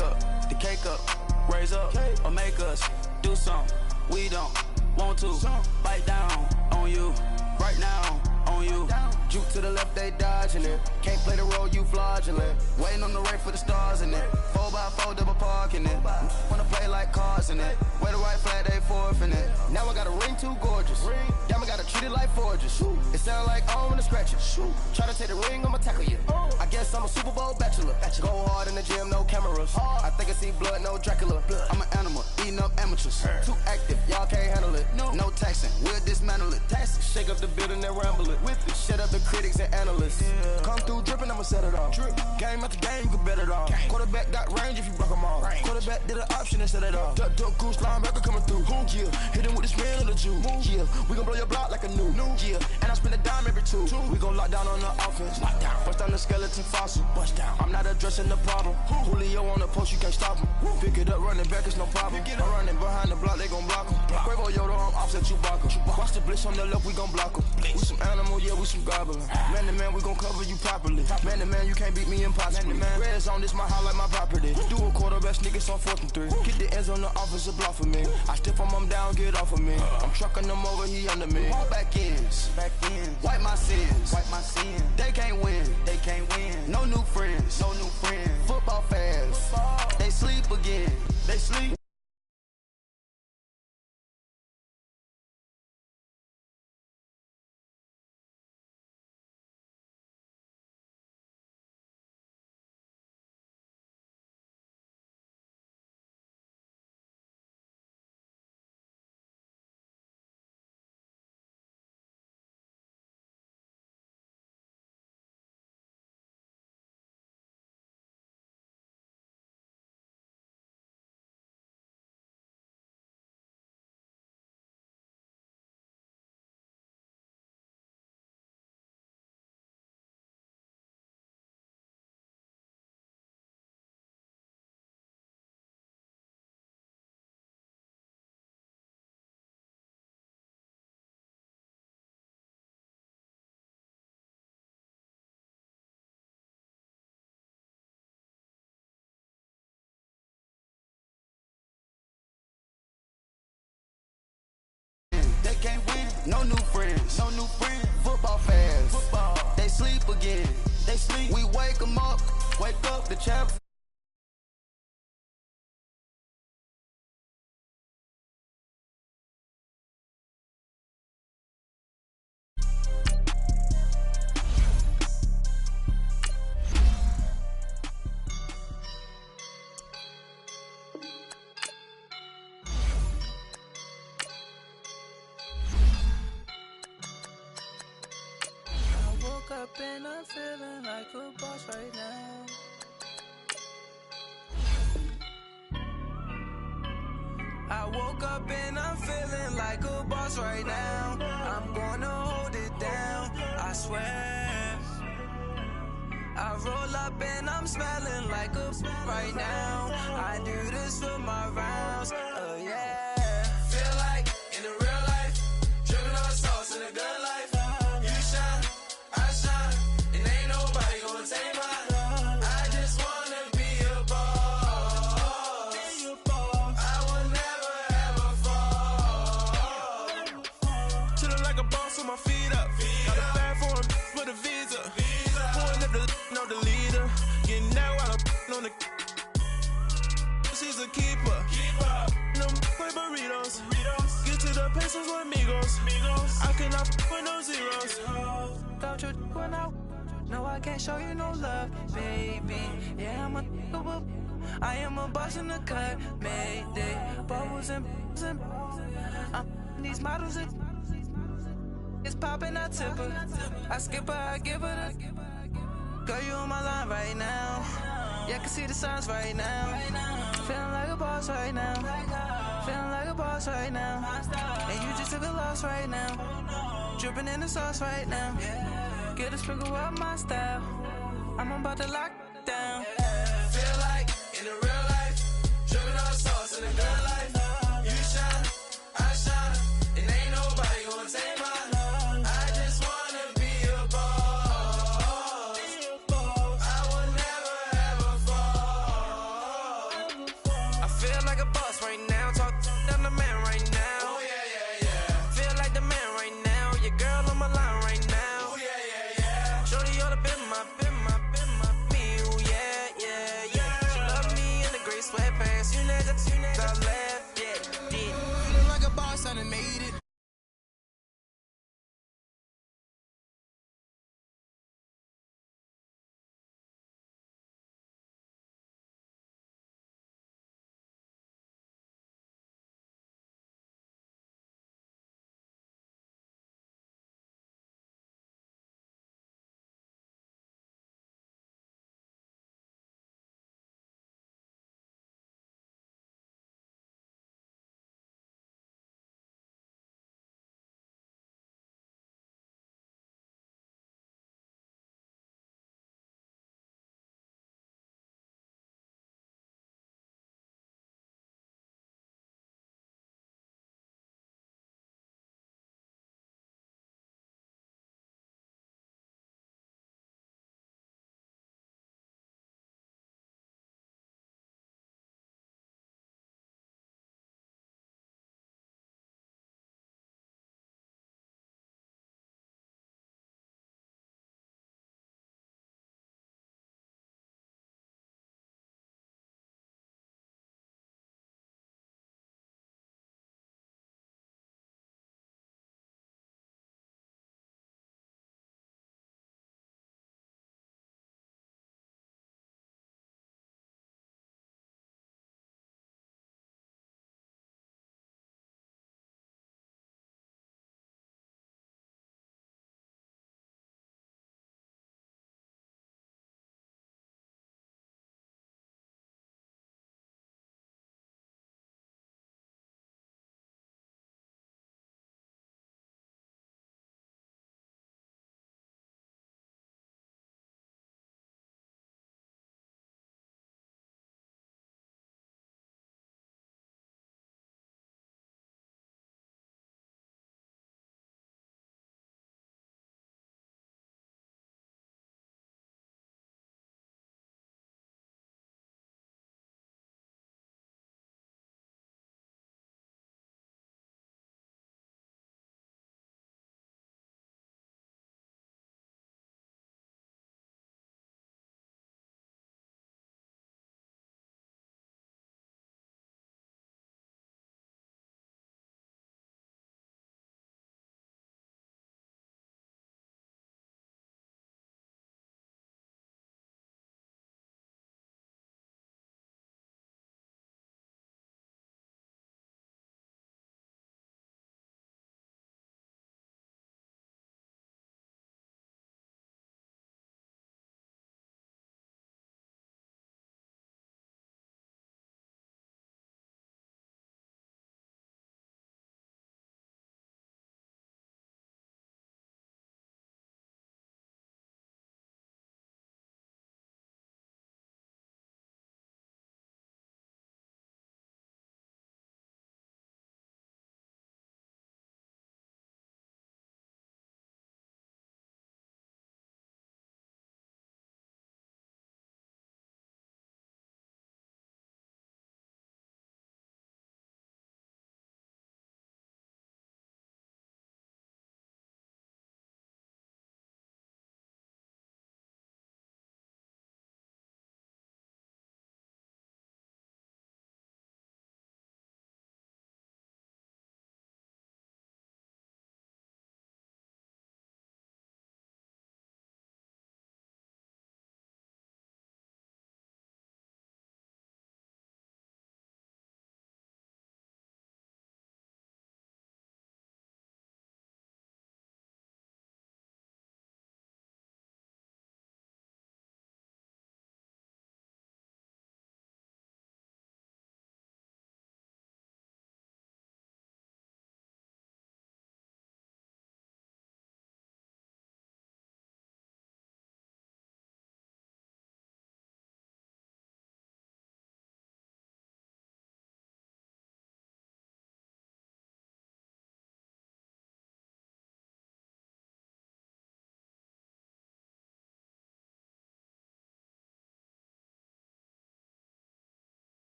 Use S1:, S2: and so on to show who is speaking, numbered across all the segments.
S1: up, the cake up, raise up, or make us do something we don't want to. Bite down on you, right now on you. Juke to the left, they dodging it. Can't play the role, you fraudulent. Waiting on the right for the stars in it. 4x4 double parking it. Wanna play like cars in it. Wear the right flag, they forfeiting it. Now I got a ring too gorgeous. Damn, I gotta treat it like forges. It sound like I don't wanna scratch it. Try to take the ring, I'ma tackle you. I guess I'm a Super Bowl bachelor. Go hard in the gym, no cameras. I think I see blood, no Dracula. I'm an animal, eating up amateurs. Too active, y'all can't handle it. No taxing, we'll dismantle it. Shake up the building and ramble it. Shut up the critics and analysts. Come through dripping, I'ma set it off. Game after game, you can bet it off. Quarterback got range if you block them off. Quarterback did an option and set it off. Duck goose linebacker coming through. Yeah, hit him with the spin of the Jew. Yeah, we gon' blow your block like a new. Yeah, and I spend a dime every two. We gon' lock down on the offense. Bust down the skeleton fossil. Bust down. I'm not addressing the problem. Julio on the post, you can't stop him. Pick it up, running back, it's no problem. I'm running behind the block, they gon' block him. Quavo Yoda, I'm offset Chewbacca. Watch the blitz on the left, we gon' block him. We some animal, yeah, we some goblin. Man to man, we gon' cover you properly. Man to man, you can't beat me impossibly. Red zone, this my highlight, my property. Do a quarterback, niggas on 4th and 3. Get the ends on the offensive block for me. I stiff him down, get off of me. I'm trucking them over, he under me. All back ends, wipe my sins, They can't win, No new friends, Football fans, they sleep again, they sleep. Can't win, no new friends, Football fans, they sleep again, We wake them up, the champ.
S2: Up and I'm feeling like a boss right now. I woke up and I'm feeling like a boss right now. I'm gonna hold it down, I swear. I roll up and I'm smelling like a right now. I do this for my rounds, yeah. Feel like in the real life, dripping on sauce in a good life. You shine, I shine, and ain't nobody gonna take mine. I just wanna be a boss. I will never ever fall. Chillin' like a boss with my feet up. Got a bag for him with a visa. Pulling up the know the leader. Getting out while I'm on the. She's a keeper. No play burritos. Get to the pesos with amigos. I cannot with no zeros. Don't you when no, I can't show you no love, baby. Yeah, I am a boss in the cut, mayday. Bubbles and these models it's popping, I tip her. I skip her, I give her the. Girl, you on my line right now. Yeah, I can see the signs right now. Feeling like a boss right now. Feeling like a boss right now. And you just took a loss right now. Dripping in the sauce right now. Get a sprinkle up my style. I'm about to lock down. Feel like in the real life, dripping on sauce in the good life. You shine, I shine, and ain't nobody gonna take mine. I just wanna be a boss. I will never ever fall.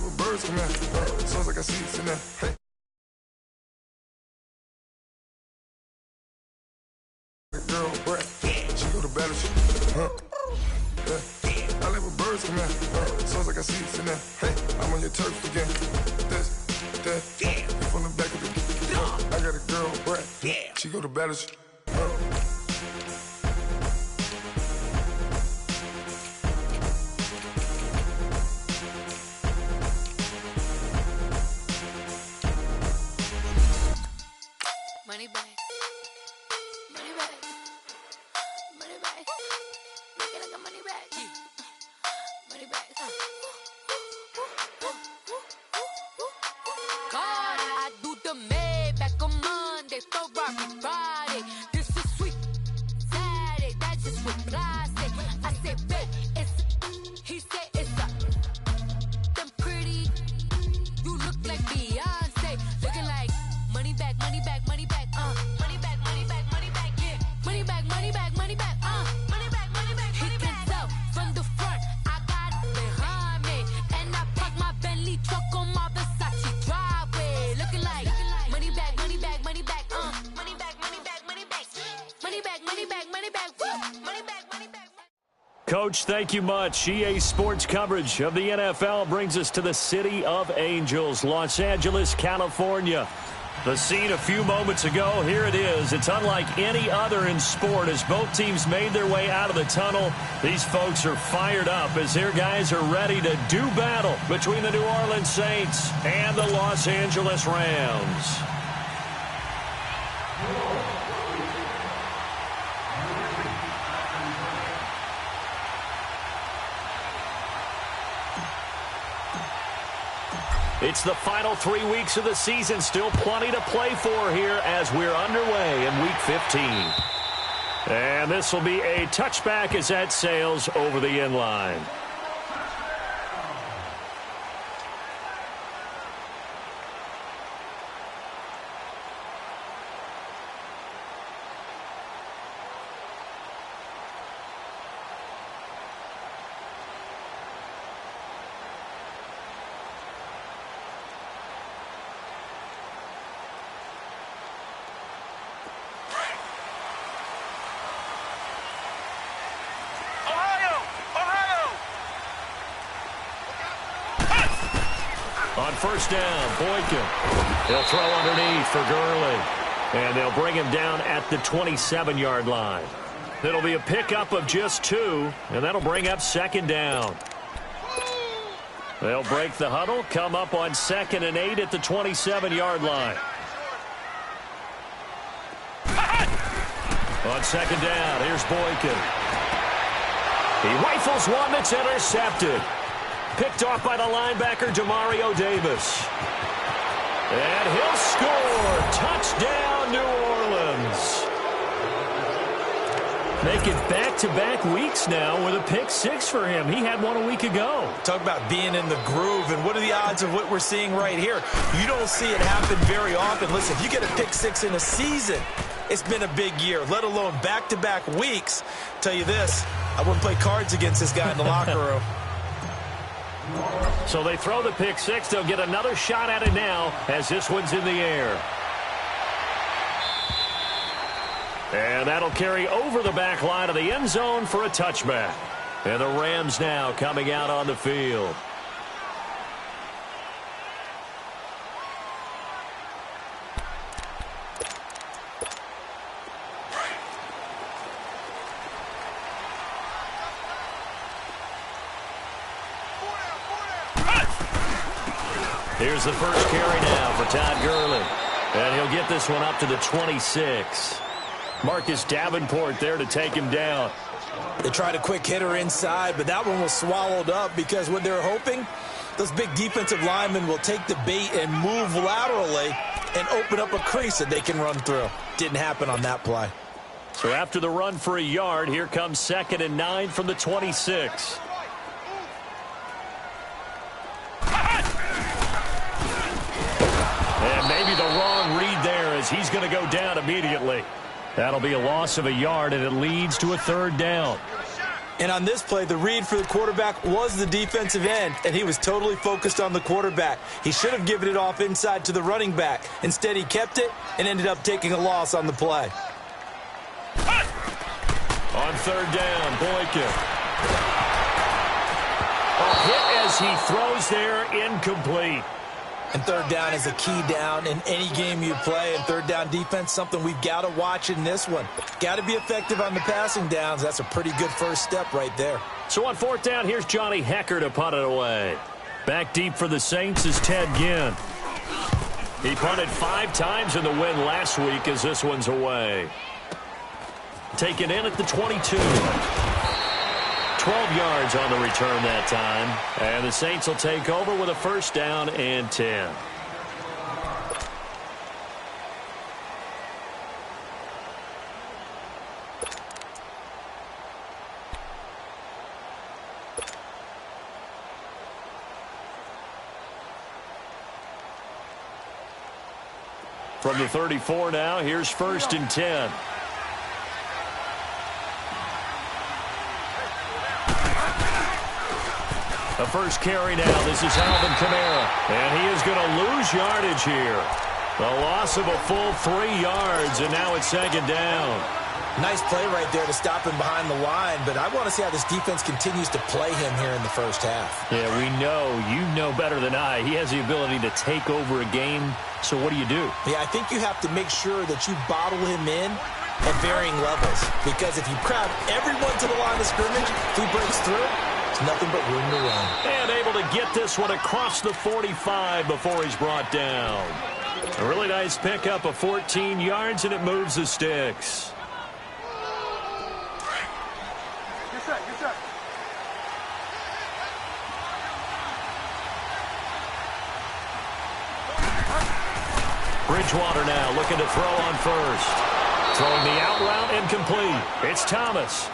S3: live with birds come in. Sounds like I see it's in there. Hey. Girl, Brett, she go to battle shit. I live with birds come in. Sounds like I see it's in there. Hey, I'm on your turf again. This, that, from the back of the. I got a girl, Brett. She go to battle shit.
S4: Money back. Money back. Money back. Make it like a money back. Money back. God, I do the Maybach on Monday, Ferrari Friday. This is sweet Saturday, that's just what Fly say. I say, babe, it's, he said it's a, them pretty, you look like Beyonce, looking like money back, money back, money back, money back, money back, money back, yeah, money back, money back, money back, money back, money back. He can tell from the front, I got it behind me, and I park my Bentley truck on my Versace driveway, looking like money back, money back, money back, money back, money back, money back, money back, money back, money back, woo, money back, money back.
S5: Coach, thank you much. EA Sports coverage of the NFL brings us to the City of Angels, Los Angeles, California. The scene a few moments ago, here it is. It's unlike any other in sport as both teams made their way out of the tunnel. These folks are fired up as their guys are ready to do battle between the New Orleans Saints and the Los Angeles Rams. It's the final 3 weeks of the season. Still plenty to play for here as we're underway in Week 15. And this will be a touchback as that sails over the end line. On first down, Boykin. He'll throw underneath for Gurley. And they'll bring him down at the 27-yard line. It'll be a pickup of just 2, and that'll bring up second down. They'll break the huddle, come up on 2nd and 8 at the 27-yard line. On second down, here's Boykin. He rifles one that's intercepted. Picked off by the linebacker, Demario Davis. And he'll score. Touchdown, New Orleans. Make it back-to-back weeks now with a pick 6 for him. He had one a week ago.
S6: Talk about being in the groove, and what are the odds of what we're seeing right here? You don't see it happen very often. Listen, if you get a pick 6 in a season, it's been a big year, let alone back-to-back weeks. Tell you this, I wouldn't play cards against this guy in the locker room.
S5: So they throw the pick 6. They'll get another shot at it now as this one's in the air. And that'll carry over the back line of the end zone for a touchback. And the Rams now coming out on the field. Here's the first carry now for Todd Gurley. And he'll get this one up to the 26. Marcus Davenport there to take him down.
S6: They tried a quick hitter inside, but that one was swallowed up because what they're hoping, those big defensive linemen will take the bait and move laterally and open up a crease that they can run through. Didn't happen on that play.
S5: So after the run for a yard, here comes 2nd and 9 from the 26. And maybe the wrong read there as he's going to go down immediately. That'll be a loss of a yard, and it leads to a 3rd down.
S6: And on this play, the read for the quarterback was the defensive end, and he was totally focused on the quarterback. He should have given it off inside to the running back. Instead, he kept it and ended up taking a loss on the play.
S5: On third down, Boykin. A hit as he throws there, incomplete.
S6: And third down is a key down in any game you play. And third down defense, something we've got to watch in this one. Got to be effective on the passing downs. That's a pretty good first step right there.
S5: So on fourth down, here's Johnny Hecker to punt it away. Back deep for the Saints is Ted Ginn. He punted 5 times in the win last week as this one's away. Taken in at the 22. 12 yards on the return that time. And the Saints will take over with a first down and 10. From the 34 now, here's first and 10. The first carry now. This is Alvin Kamara. And he is going to lose yardage here. The loss of a full 3 yards, and now it's second down.
S6: Nice play right there to stop him behind the line, but I want to see how this defense continues to play him here in the first half.
S5: Yeah, we know. You know better than I. He has the ability to take over a game, so what do you do?
S6: Yeah, I think you have to make sure that you bottle him in at varying levels, because if you crowd everyone to the line of scrimmage, if he breaks through, there's nothing but room to run.
S5: And able to get this one across the 45 before he's brought down. A really nice pickup of 14 yards, and it moves the sticks. Bridgewater now looking to throw on first. Throwing the out route incomplete. It's Thomas.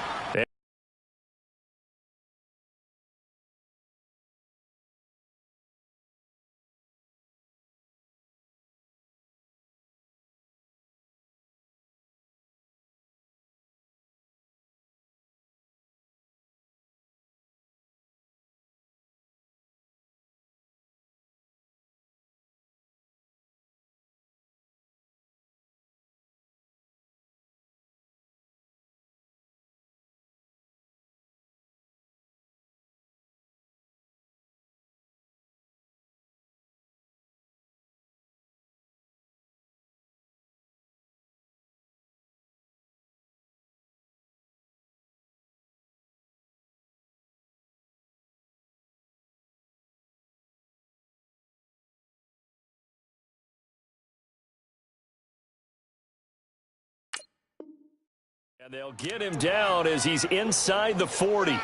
S5: And they'll get him down as he's inside the 40.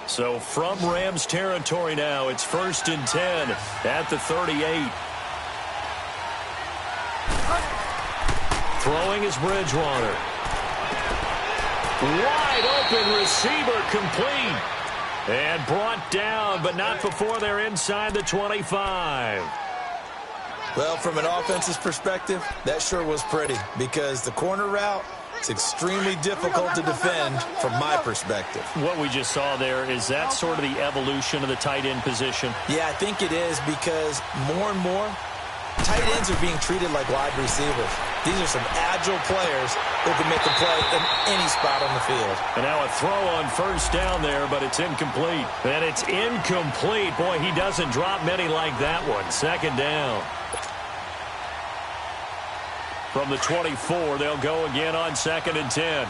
S5: So from Rams territory now, it's first and 10 at the 38. Throwing is Bridgewater. Wide open receiver complete. And brought down, but not before they're inside the 25.
S6: Well, from an offense's perspective, that sure was pretty, because the corner route is extremely difficult to defend from my perspective.
S5: What we just saw there, is that sort of the evolution of the tight end position?
S6: Yeah, I think it is, because more and more, tight ends are being treated like wide receivers. These are some agile players who can make a play in any spot on the field.
S5: And now a throw on first down there, but it's incomplete. And it's incomplete. Boy, he doesn't drop many like that one. Second down. From the 24, they'll go again on second and 10.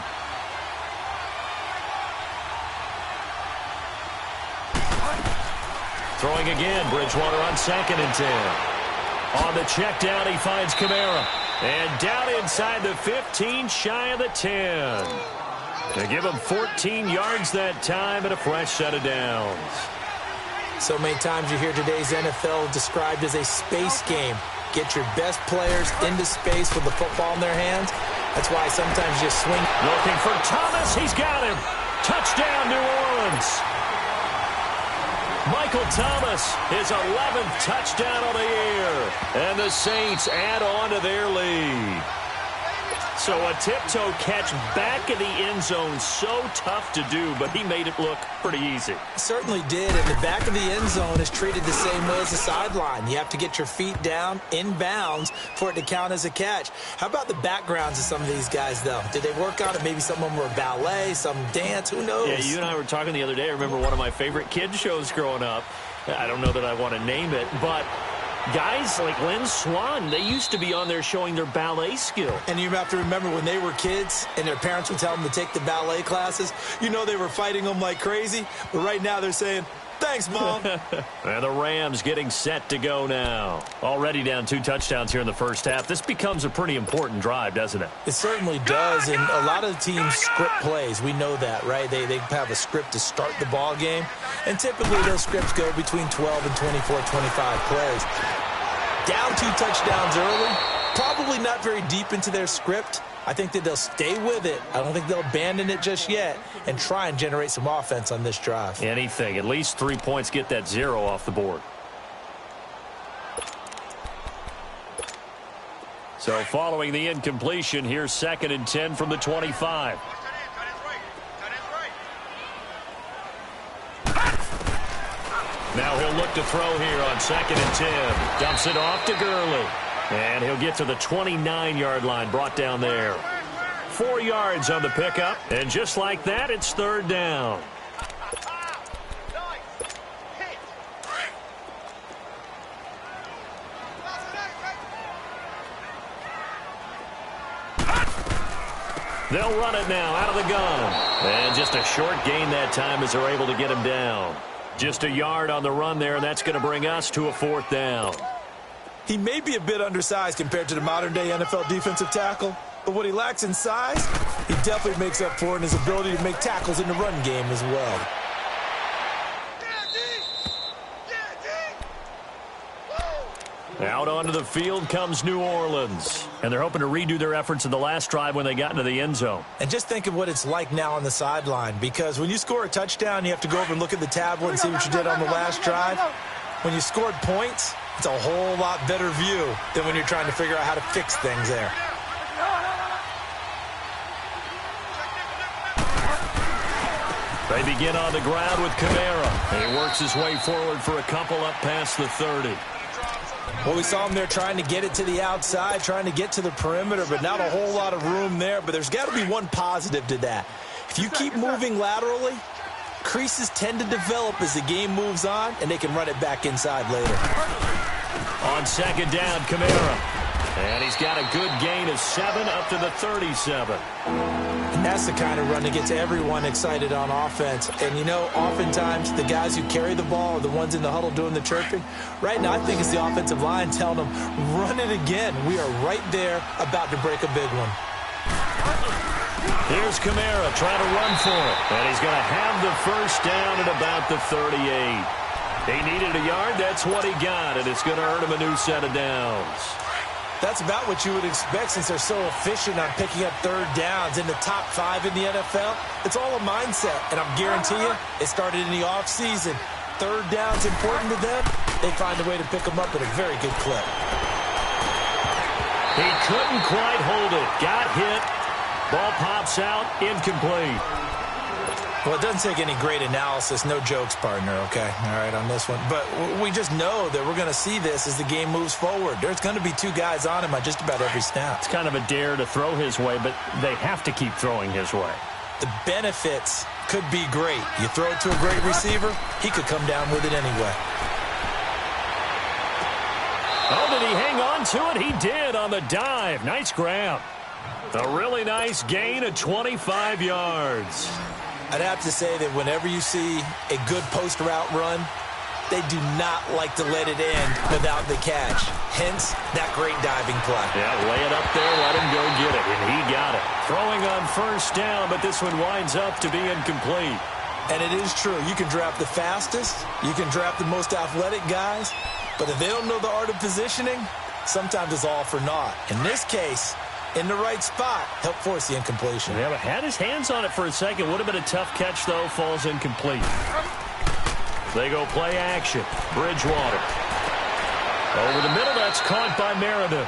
S5: Throwing again, Bridgewater on second and 10. On the check down, he finds Kamara. And down inside the 15, shy of the 10. They give him 14 yards that time and a fresh set of downs.
S6: So many times you hear today's NFL described as a space game. Get your best players into space with the football in their hands. That's why sometimes you just swing.
S5: Looking for Thomas. He's got him. Touchdown, New Orleans. Michael Thomas, his 11th touchdown of the year. And the Saints add on to their lead. So a tiptoe catch back in the end zone, so tough to do, but he made it look pretty easy.
S6: Certainly did, and the back of the end zone is treated the same way as the sideline. You have to get your feet down in bounds for it to count as a catch. How about the backgrounds of some of these guys, though? Did they work on it? Maybe some of them were ballet, some dance, who knows?
S5: Yeah, you and I were talking the other day. I remember one of my favorite kids shows growing up. I don't know that I want to name it, but guys like Lynn Swan, they used to be on there showing their ballet skill.
S6: And you have to remember when they were kids and their parents would tell them to take the ballet classes, you know they were fighting them like crazy. But right now they're saying, thanks, Mom.
S5: And the Rams getting set to go now. Already down 2 touchdowns here in the first half. This becomes a pretty important drive, doesn't it?
S6: It certainly does, and a lot of the teams script plays. We know that, right? They have a script to start the ball game, and typically those scripts go between 12 and 24, 25 plays. Down 2 touchdowns early, probably not very deep into their script. I think that they'll stay with it. I don't think they'll abandon it just yet and try and generate some offense on this drive.
S5: Anything. At least 3 points, get that 0 off the board. So following the incompletion, here's 2nd and 10 from the 25. Now he'll look to throw here on 2nd and 10. Dumps it off to Gurley. And he'll get to the 29-yard line, brought down there. 4 yards on the pickup. And just like that, it's 3rd down. They'll run it now out of the gun. And just a short gain that time as they're able to get him down. Just a yard on the run there, and that's going to bring us to a 4th down.
S6: He may be a bit undersized compared to the modern-day NFL defensive tackle, but what he lacks in size, he definitely makes up for in his ability to make tackles in the run game as well.
S5: Out onto the field comes New Orleans. And they're hoping to redo their efforts in the last drive when they got into the end zone.
S6: And just think of what it's like now on the sideline, because when you score a touchdown, you have to go over and look at the tablet and see what you did on the last drive. When you scored points, it's a whole lot better view than when you're trying to figure out how to fix things there.
S5: They begin on the ground with Kamara. He works his way forward for a couple up past the 30.
S6: Well, we saw him there trying to get it to the outside, trying to get to the perimeter, but not a whole lot of room there. But there's got to be one positive to that. If you keep moving laterally, creases tend to develop as the game moves on, and they can run it back inside later.
S5: On 2nd down, Kamara. And he's got a good gain of 7 up to the 37.
S6: And that's the kind of run that gets everyone excited on offense. And, you know, oftentimes the guys who carry the ball are the ones in the huddle doing the chirping. Right now, I think it's the offensive line telling them, run it again. We are right there about to break a big one.
S5: Here's Kamara trying to run for it. And he's going to have the first down at about the 38. He needed a yard. That's what he got. And it's going to earn him a new set of downs.
S6: That's about what you would expect since they're so efficient on picking up 3rd downs in the top 5 in the NFL. It's all a mindset, and I'm guarantee you it started in the offseason. 3rd down's important to them. They find a way to pick them up at a very good clip.
S5: He couldn't quite hold it. Got hit. Ball pops out. Incomplete.
S6: Well, it doesn't take any great analysis. No jokes, partner, okay? All right, on this one. But we just know that we're going to see this as the game moves forward. There's going to be 2 guys on him on just about every snap.
S5: It's kind of a dare to throw his way, but they have to keep throwing his way.
S6: The benefits could be great. You throw it to a great receiver, he could come down with it anyway.
S5: Oh, did he hang on to it? He did on the dive. Nice grab. A really nice gain of 25 yards.
S6: I'd have to say that whenever you see a good post route run, they do not like to let it end without the catch. Hence, that great diving play.
S5: Yeah, lay it up there, let him go get it, and he got it. Throwing on 1st down, but this one winds up to be incomplete.
S6: And it is true. You can draft the fastest, you can draft the most athletic guys, but if they don't know the art of positioning, sometimes it's all for naught. In this case, in the right spot, help force the incompletion.
S5: Yeah, but had his hands on it for a second. Would have been a tough catch, though. Falls incomplete. They go play action. Bridgewater. Over the middle, that's caught by Meredith.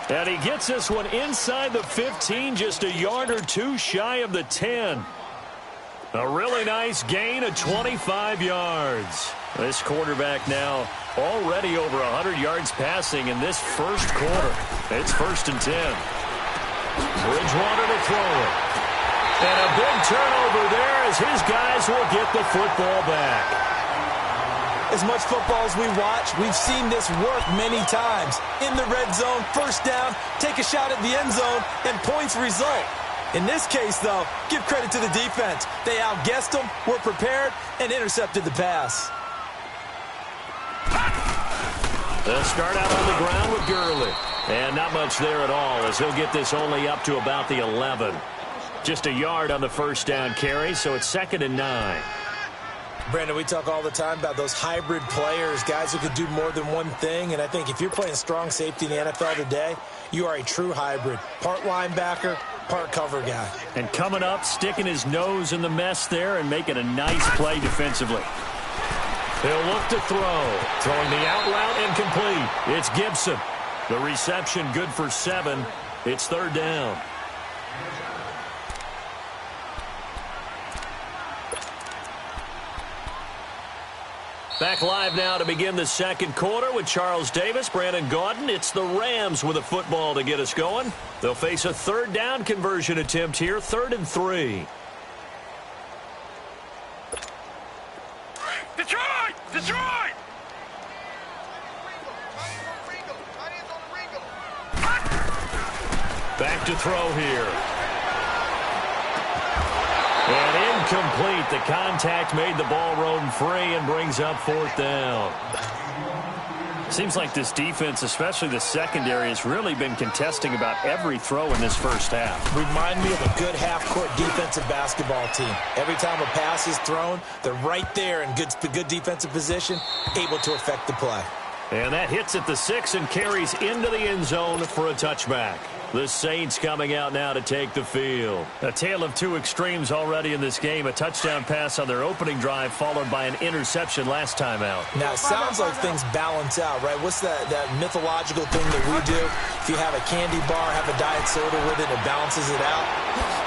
S5: And he gets this one inside the 15, just a yard or two shy of the 10. A really nice gain of 25 yards. This quarterback now already over 100 yards passing in this first quarter. It's 1st and 10. Bridgewater to throw it. And a big turnover there as his guys will get the football back.
S6: As much football as we watch, we've seen this work many times. In the red zone, 1st down, take a shot at the end zone, and points result. In this case, though, give credit to the defense. They outguessed them, were prepared, and intercepted the pass.
S5: They'll start out on the ground with Gurley. And not much there at all as he'll get this only up to about the 11. Just a yard on the 1st down carry, so it's 2nd and 9.
S6: Brandon, we talk all the time about those hybrid players, guys who could do more than one thing. And I think if you're playing strong safety in the NFL today, you are a true hybrid. Part linebacker, part cover guy.
S5: And coming up, sticking his nose in the mess there and making a nice play defensively. He'll look to throw. Throwing the out route incomplete. It's Gibson. The reception good for 7. It's 3rd down. Back live now to begin the 2nd quarter with Charles Davis, Brandon Gaudin. It's the Rams with a football to get us going. They'll face a 3rd down conversion attempt here, 3rd and 3.
S7: Detroit! Detroit!
S5: Back to throw here. And incomplete. The contact made the ball roam free and brings up 4th down. Seems like this defense, especially the secondary, has really been contesting about every throw in this first half.
S6: Remind me of a good half-court defensive basketball team. Every time a pass is thrown, they're right there in good defensive position, able to affect the play.
S5: And that hits at the 6 and carries into the end zone for a touchback. The Saints coming out now to take the field. A tale of two extremes already in this game. A touchdown pass on their opening drive followed by an interception last time out.
S6: Now, it sounds like things balance out, right? What's that mythological thing that we do? If you have a candy bar, have a diet soda with it, it balances it out.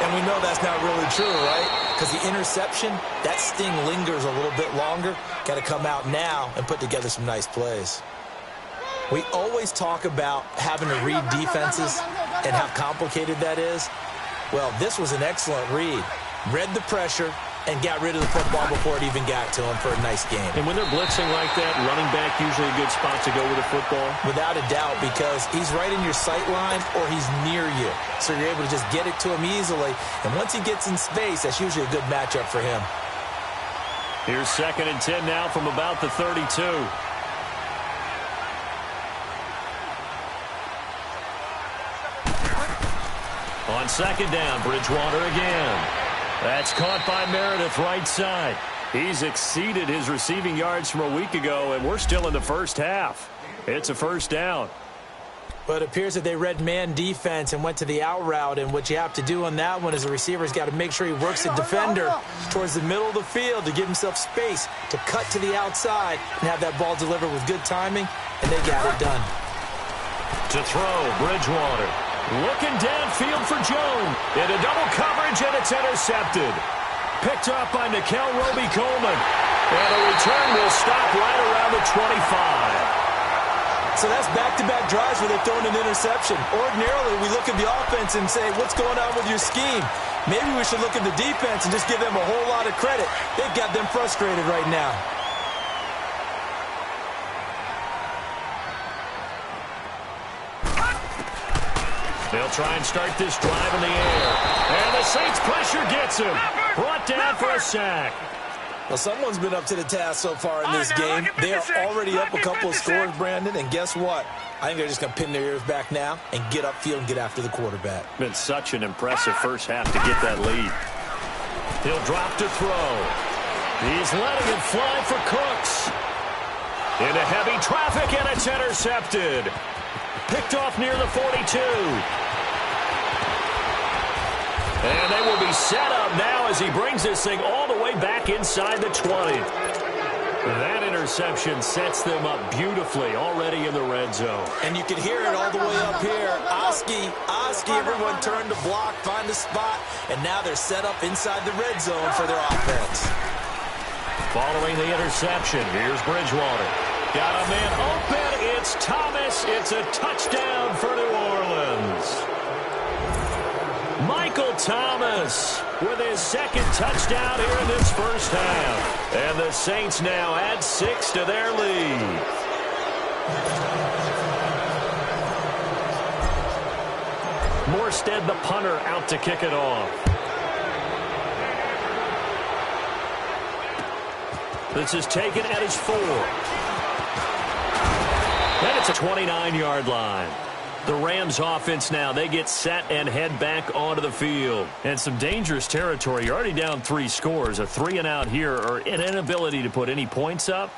S6: And we know that's not really true, right? Because the interception, that sting lingers a little bit longer. Got to come out now and put together some nice plays. We always talk about having to read defenses and how complicated that is. Well, this was an excellent read. Read the pressure and got rid of the football before it even got to him for a nice game.
S5: And when they're blitzing like that, running back usually a good spot to go with the football?
S6: Without a doubt, because he's right in your sight line or he's near you. So you're able to just get it to him easily. And once he gets in space, that's usually a good matchup for him.
S5: Here's 2nd and 10 now from about the 32. On 2nd down, Bridgewater again. That's caught by Meredith right side. He's exceeded his receiving yards from a week ago, and we're still in the first half. It's a 1st down.
S6: But it appears that they read man defense and went to the out route, and what you have to do on that one is the receiver's got to make sure he works the defender towards the middle of the field to give himself space to cut to the outside and have that ball delivered with good timing, and they got it done.
S5: To throw, Bridgewater. Looking downfield for Jones. Into double coverage, and it's intercepted. Picked off by Nikel Roby-Coleman. And a return will stop right around the 25.
S6: So that's back-to-back drives where they're throwing an interception. Ordinarily, we look at the offense and say, what's going on with your scheme? Maybe we should look at the defense and just give them a whole lot of credit. They've got them frustrated right now.
S5: They'll try and start this drive in the air. And the Saints pressure gets him. Brought down for a sack.
S6: Well, someone's been up to the task so far in this game. They are already up a couple of scores, Brandon, and guess what? I think they're just going to pin their ears back now and get upfield and get after the quarterback.
S5: Been such an impressive first half to get that lead. He'll drop to throw. He's letting it fly for Cooks. Into heavy traffic, and it's intercepted. Picked off near the 42. And they will be set up now as he brings this thing all the way back inside the 20. That interception sets them up beautifully already in the red zone.
S6: And you can hear it all the way up here. Oski, everyone turned to block, find a spot, and now they're set up inside the red zone for their offense.
S5: Following the interception, here's Bridgewater. Got a man open. It's Thomas. It's a touchdown for New Orleans. Michael Thomas with his second touchdown here in this first half. And the Saints now add 6 to their lead. Morstead, the punter, out to kick it off. This is taken at his 4. And it's a 29-yard line. The Rams offense now, they get set and head back onto the field. And some dangerous territory. You're already down 3 scores. A 3-and-out here or an inability to put any points up.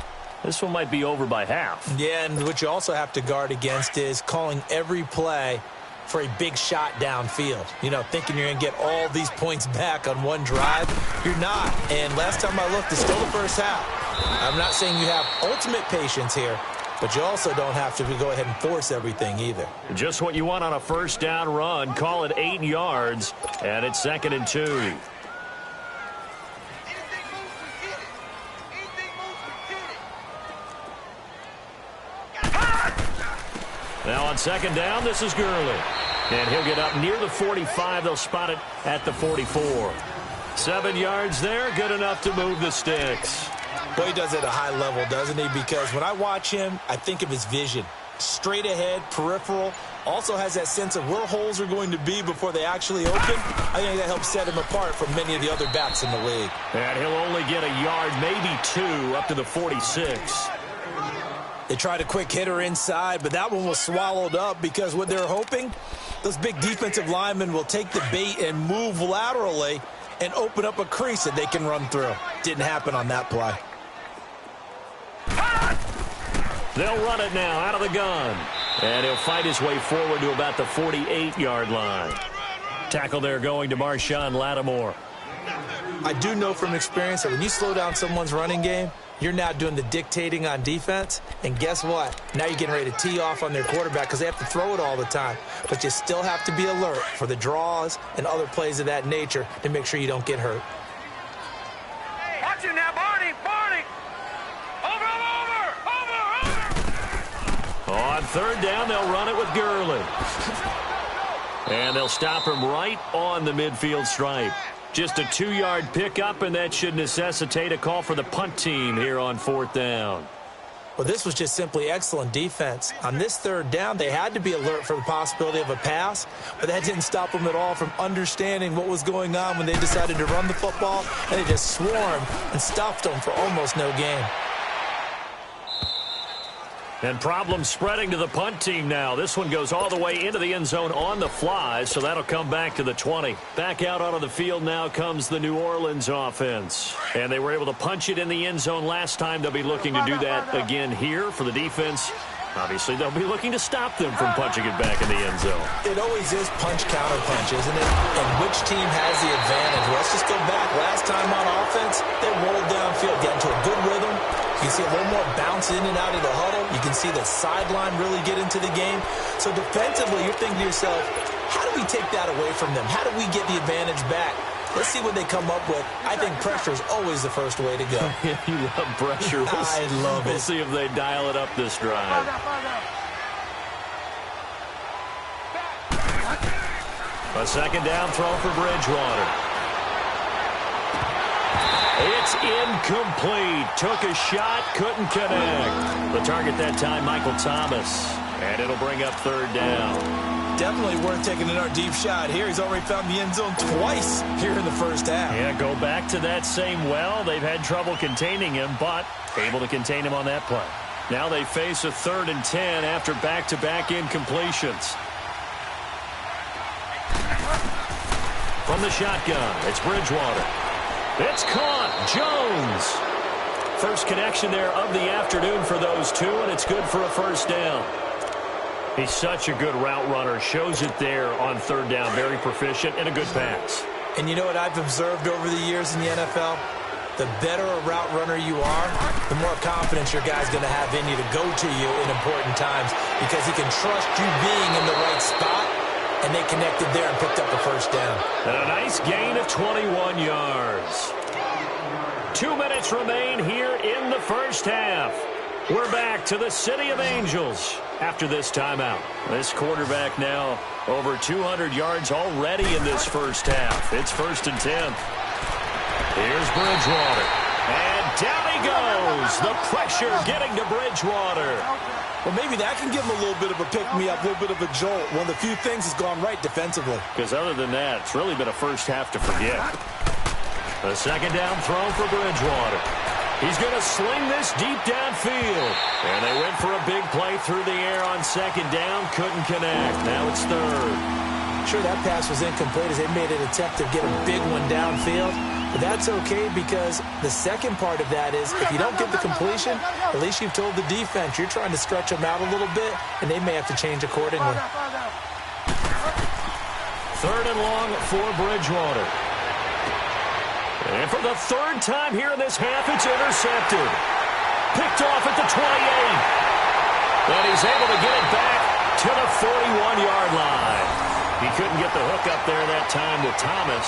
S5: This one might be over by half.
S6: Yeah, and what you also have to guard against is calling every play for a big shot downfield. You know, thinking you're going to get all these points back on one drive. You're not. And last time I looked, it's still the first half. I'm not saying you have ultimate patience here, but you also don't have to go ahead and force everything either.
S5: Just what you want on a first down run. Call it 8 yards, and it's 2nd and 2. Now on 2nd down, this is Gurley. And he'll get up near the 45. They'll spot it at the 44. 7 yards there, good enough to move the sticks.
S6: Boy, he does it at a high level, doesn't he? Because when I watch him, I think of his vision. Straight ahead, peripheral. Also has that sense of where holes are going to be before they actually open. I think that helps set him apart from many of the other backs in the league.
S5: And he'll only get a yard, maybe 2, up to the 46.
S6: They tried a quick hitter inside, but that one was swallowed up because what they're hoping, those big defensive linemen will take the bait and move laterally and open up a crease that they can run through. Didn't happen on that play.
S5: They'll run it now out of the gun. And he'll fight his way forward to about the 48-yard line. Tackle there going to Marshawn Lattimore.
S6: I do know from experience that when you slow down someone's running game, you're now doing the dictating on defense. And guess what? Now you're getting ready to tee off on their quarterback because they have to throw it all the time. But you still have to be alert for the draws and other plays of that nature to make sure you don't get hurt.
S7: Watch it now, Barney! Over!
S5: On 3rd down, they'll run it with Gurley. And they'll stop him right on the midfield stripe. Just a 2-yard pickup, and that should necessitate a call for the punt team here on 4th down.
S6: Well, this was just simply excellent defense. On this 3rd down, they had to be alert for the possibility of a pass, but that didn't stop them at all from understanding what was going on when they decided to run the football, and they just swarmed and stopped them for almost no gain.
S5: And problems spreading to the punt team now. This one goes all the way into the end zone on the fly, so that'll come back to the 20. Back out onto the field now comes the New Orleans offense. And they were able to punch it in the end zone last time. They'll be looking to do that again here for the defense. Obviously, they'll be looking to stop them from punching it back in the end zone.
S6: It always is punch-counter-punch, isn't it? And which team has the advantage? Let's just go back. Last time on offense, they rolled downfield, got into a good rhythm. You can see a little more bounce in and out of the huddle. You can see the sideline really get into the game. So defensively, you're thinking to yourself, how do we take that away from them? How do we get the advantage back? Let's see what they come up with. I think pressure is always the first way to go.
S5: You love pressure.
S6: I love it.
S5: We'll see if they dial it up this drive. A 2nd down throw for Bridgewater. It's incomplete. Took a shot, couldn't connect. The target that time, Michael Thomas. And it'll bring up 3rd down.
S6: Definitely worth taking another deep shot here. He's already found the end zone twice here in the first half.
S5: Yeah, go back to that same well. They've had trouble containing him, but able to contain him on that play. Now they face a 3rd and 10 after back-to-back incompletions. From the shotgun, it's Bridgewater. It's caught. Jones. First connection there of the afternoon for those two, and it's good for a first down. He's such a good route runner. Shows it there on 3rd down. Very proficient and a good pass.
S6: And you know what I've observed over the years in the NFL? the better a route runner you are, the more confidence your guy's going to have in you to go to you in important times because he can trust you being in the right spot, and they connected there and picked up the first down.
S5: And a nice gain of 21 yards. 2 minutes remain here in the first half. We're back to the City of Angels after this timeout. This quarterback now over 200 yards already in this first half. It's 1st and 10. Here's Bridgewater. And down he goes. The pressure getting to Bridgewater.
S6: Well, maybe that can give him a little bit of a pick-me-up, a little bit of a jolt. One of the few things has gone right defensively.
S5: Because other than that, it's really been a first half to forget. A second down throw for Bridgewater. He's going to sling this deep downfield. And they went for a big play through the air on second down. Couldn't connect. Now it's third.
S6: Sure, that pass was incomplete as they made an attempt to get a big one downfield. But that's okay because the second part of that is if you don't get the completion, at least you've told the defense you're trying to stretch them out a little bit, and they may have to change accordingly.
S5: Third and long for Bridgewater. And for the third time here in this half, it's intercepted. Picked off at the 28. And he's able to get it back to the 41-yard line. He couldn't get the hook up there that time to Thomas.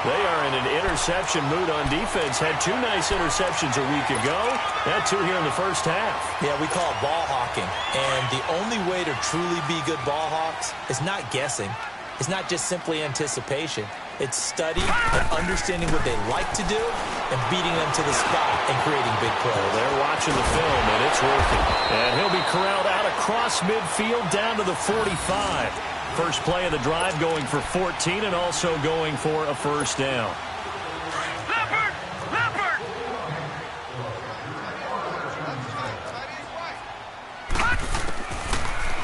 S5: They are in an interception mood on defense. Had 2 nice interceptions a week ago. Had 2 here in the first half.
S6: Yeah, we call it ball hawking. And the only way to truly be good ball hawks is not guessing. It's not just simply anticipation. It's study and understanding what they like to do and beating them to the spot and creating big plays.
S5: Well, they're watching the film, and it's working. And he'll be corralled out across midfield down to the 45. First play of the drive going for 14 and also going for a first down.
S7: Leopard! Leopard!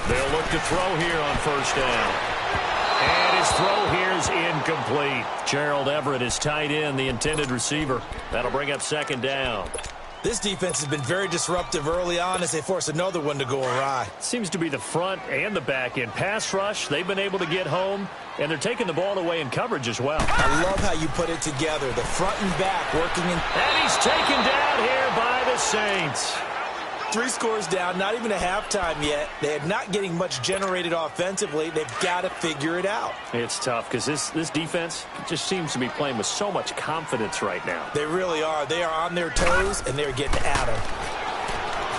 S5: They'll look to throw here on first down. And his throw here is incomplete. Gerald Everett is tight end, the intended receiver. That'll bring up second down.
S6: This defense has been very disruptive early on as they force another one to go awry.
S5: Seems to be the front and the back end. Pass rush, they've been able to get home, and they're taking the ball away in coverage as well.
S6: I love how you put it together. The front and back working in.
S5: And he's taken down here by the Saints.
S6: 3 scores down, not even a halftime yet. They are not getting much generated offensively. They've got to figure it out.
S5: It's tough because this defense just seems to be playing with so much confidence right now.
S6: They really are. They are on their toes, and they're getting at them.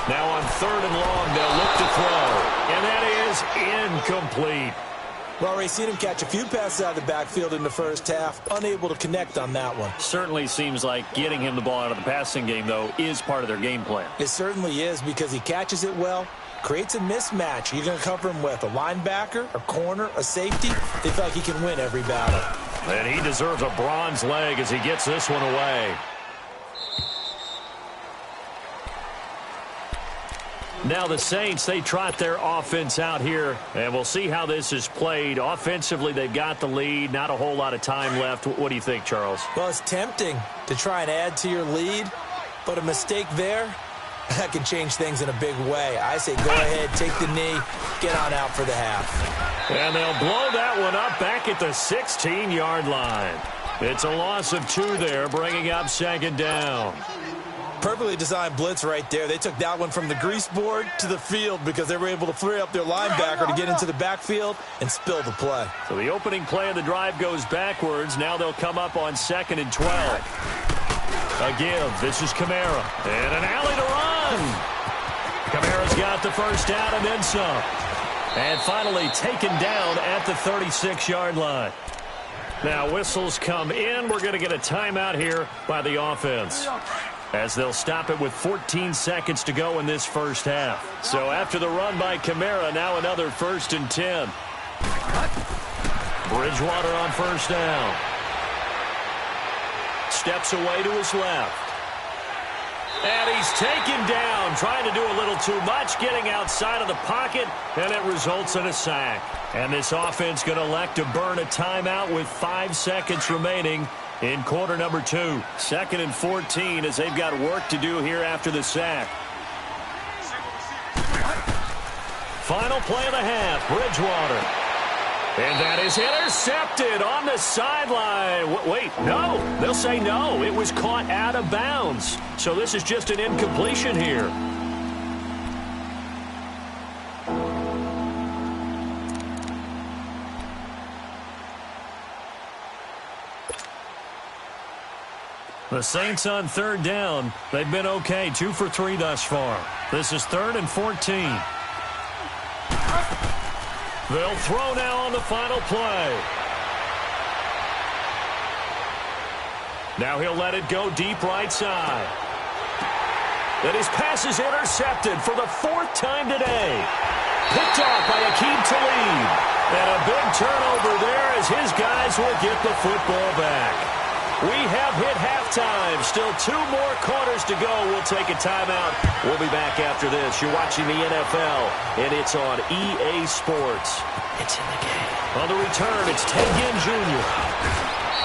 S5: Now on third and long, they'll look to throw. And that is incomplete.
S6: We've already seen him catch a few passes out of the backfield in the first half, unable to connect on that one.
S5: Certainly seems like getting him the ball out of the passing game, though, is part of their game plan.
S6: It certainly is because he catches it well, creates a mismatch. You're going to cover him with a linebacker, a corner, a safety. They feel like he can win every battle.
S5: And he deserves a bronze leg as he gets this one away. Now the Saints, they trot their offense out here, and we'll see how this is played. Offensively, they've got the lead. Not a whole lot of time left. What do you think, Charles?
S6: Well, it's tempting to try and add to your lead, but a mistake there, that can change things in a big way. I say go ahead, take the knee, get on out for the half.
S5: And they'll blow that one up back at the 16-yard line. It's a loss of 2 there, bringing up second down.
S6: Perfectly designed blitz right there. They took that one from the grease board to the field because they were able to free up their linebacker to get into the backfield and spill the play.
S5: So the opening play of the drive goes backwards. Now they'll come up on 2nd and 12. A give. This is Kamara. And an alley to run. Kamara's got the first down and then some. And finally taken down at the 36-yard line. Now whistles come in. We're going to get a timeout here by the offense, as they'll stop it with 14 seconds to go in this first half. So after the run by Kamara, now another 1st and 10. Bridgewater on first down. Steps away to his left. And he's taken down, trying to do a little too much, getting outside of the pocket, and it results in a sack. And this offense going to elect to burn a timeout with 5 seconds remaining in quarter number 2. 2nd and 14 as they've got work to do here after the sack. Final play of the half. Bridgewater. And that is intercepted on the sideline. Wait, no. They'll say no. It was caught out of bounds. So this is just an incompletion here. The Saints on third down. They've been okay. 2 for 3 thus far. This is 3rd and 14. They'll throw now on the final play. Now he'll let it go deep right side. And his pass is intercepted for the 4th time today. Picked off by Akeem Talib. And a big turnover there as his guys will get the football back. We have hit halftime. Still 2 more quarters to go. We'll take a timeout. We'll be back after this. You're watching the NFL, and it's on EA Sports. It's in the game. On the return, it's Ted Ginn Jr.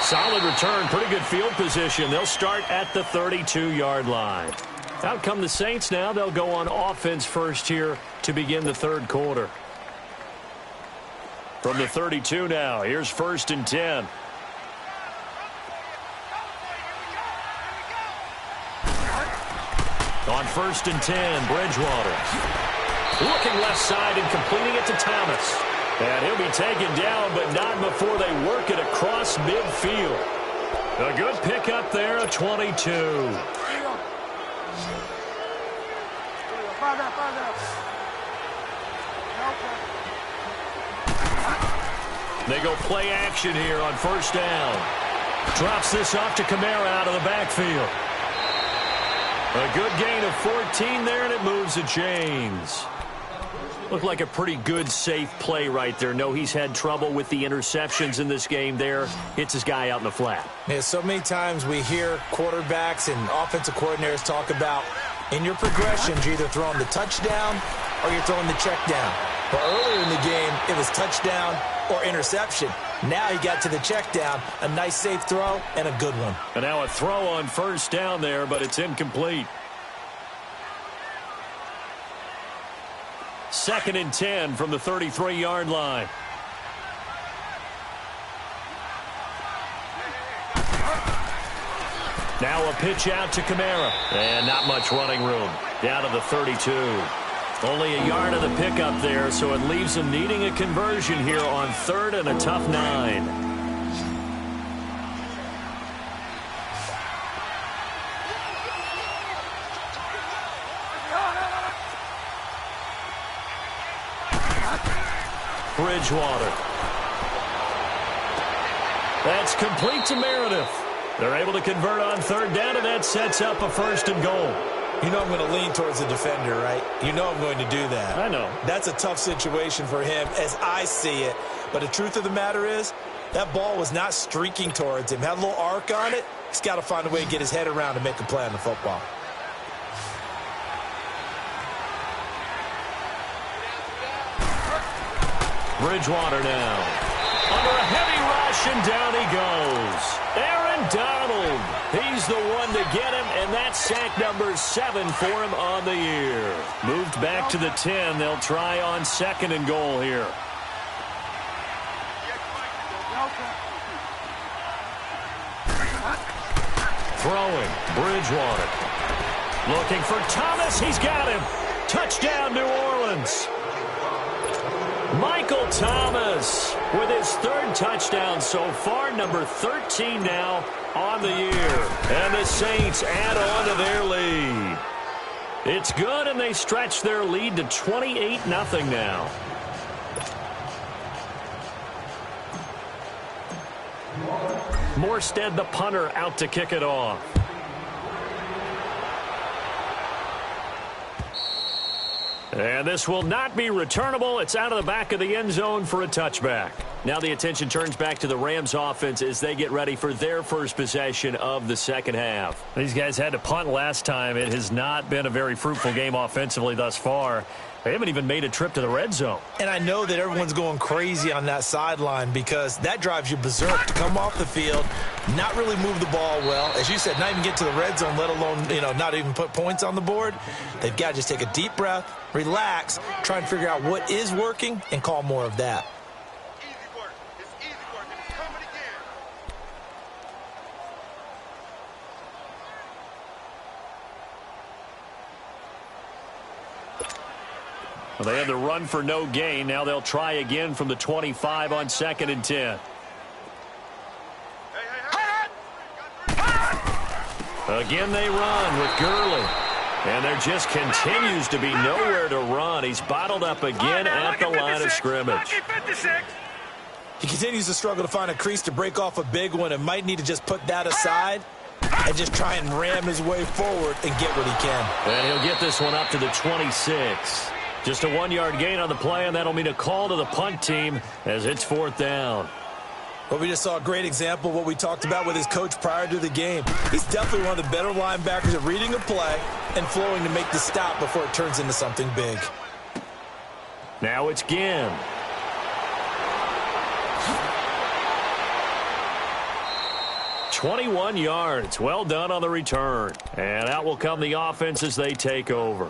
S5: Solid return, pretty good field position. They'll start at the 32-yard line. Out come the Saints now. They'll go on offense first here to begin the 3rd quarter. From the 32 now, here's 1st and 10. On 1st and 10, Bridgewater. Looking left side and completing it to Thomas. And he'll be taken down, but not before they work it across midfield. A good pickup there, a 22. They go play action here on 1st down. Drops this off to Kamara out of the backfield. A good gain of 14 there, and it moves the chains. Looked like a pretty good, safe play right there. No, he's had trouble with the interceptions in this game there. Hits his guy out in the flat.
S6: Yeah, so many times we hear quarterbacks and offensive coordinators talk about in your progressions, you're either throwing the touchdown or you're throwing the check down. But earlier in the game, it was touchdown or interception. Now he got to the check down, a nice safe throw, and a good one.
S5: And now a throw on 1st down there, but it's incomplete. 2nd and 10 from the 33-yard line. Now a pitch out to Kamara. And not much running room. Down to the 32. Only a yard of the pickup there, so it leaves them needing a conversion here on 3rd and a tough 9. Bridgewater. That's complete to Meredith. They're able to convert on 3rd down, and that sets up a 1st and goal.
S6: You know I'm going to lean towards the defender, right? You know I'm going to do that.
S5: I know.
S6: That's a tough situation for him as I see it. But the truth of the matter is, that ball was not streaking towards him. Had a little arc on it. He's got to find a way to get his head around and make a play on the football.
S5: Bridgewater now. Under a heavy rush, and down he goes. Aaron Donald. He's the one to get him, and that's sack number 7 for him on the year. Moved back to the 10. They'll try on 2nd and goal here. Throwing, Bridgewater. Looking for Thomas. He's got him. Touchdown, New Orleans. Michael Thomas with his 3rd touchdown so far, number 13 now on the year. And the Saints add on to their lead. It's good, and they stretch their lead to 28-0 now. Morstead, the punter, out to kick it off. And this will not be returnable. It's out of the back of the end zone for a touchback. Now the attention turns back to the Rams offense as they get ready for their first possession of the 2nd half. These guys had to punt last time. It has not been a very fruitful game offensively thus far. They haven't even made a trip to the red zone.
S6: And I know that everyone's going crazy on that sideline because that drives you berserk to come off the field, not really move the ball well. As you said, not even get to the red zone, let alone, not even put points on the board. They've got to just take a deep breath, relax, try and figure out what is working, and call more of that.
S5: Well, they had the run for no gain. Now they'll try again from the 25 on 2nd and 10. Again they run with Gurley. And there just continues to be nowhere to run. He's bottled up again at the line of scrimmage.
S6: He continues to struggle to find a crease to break off a big one and might need to just put that aside and just try and ram his way forward and get what he can.
S5: And he'll get this one up to the 26. Just a 1-yard gain on the play, and that'll mean a call to the punt team as it's 4th down.
S6: Well, we just saw a great example of what we talked about with his coach prior to the game. He's definitely one of the better linebackers at reading a play and flowing to make the stop before it turns into something big.
S5: Now it's Ginn. "21 yards. Well done on the return. And out will come the offense as they take over.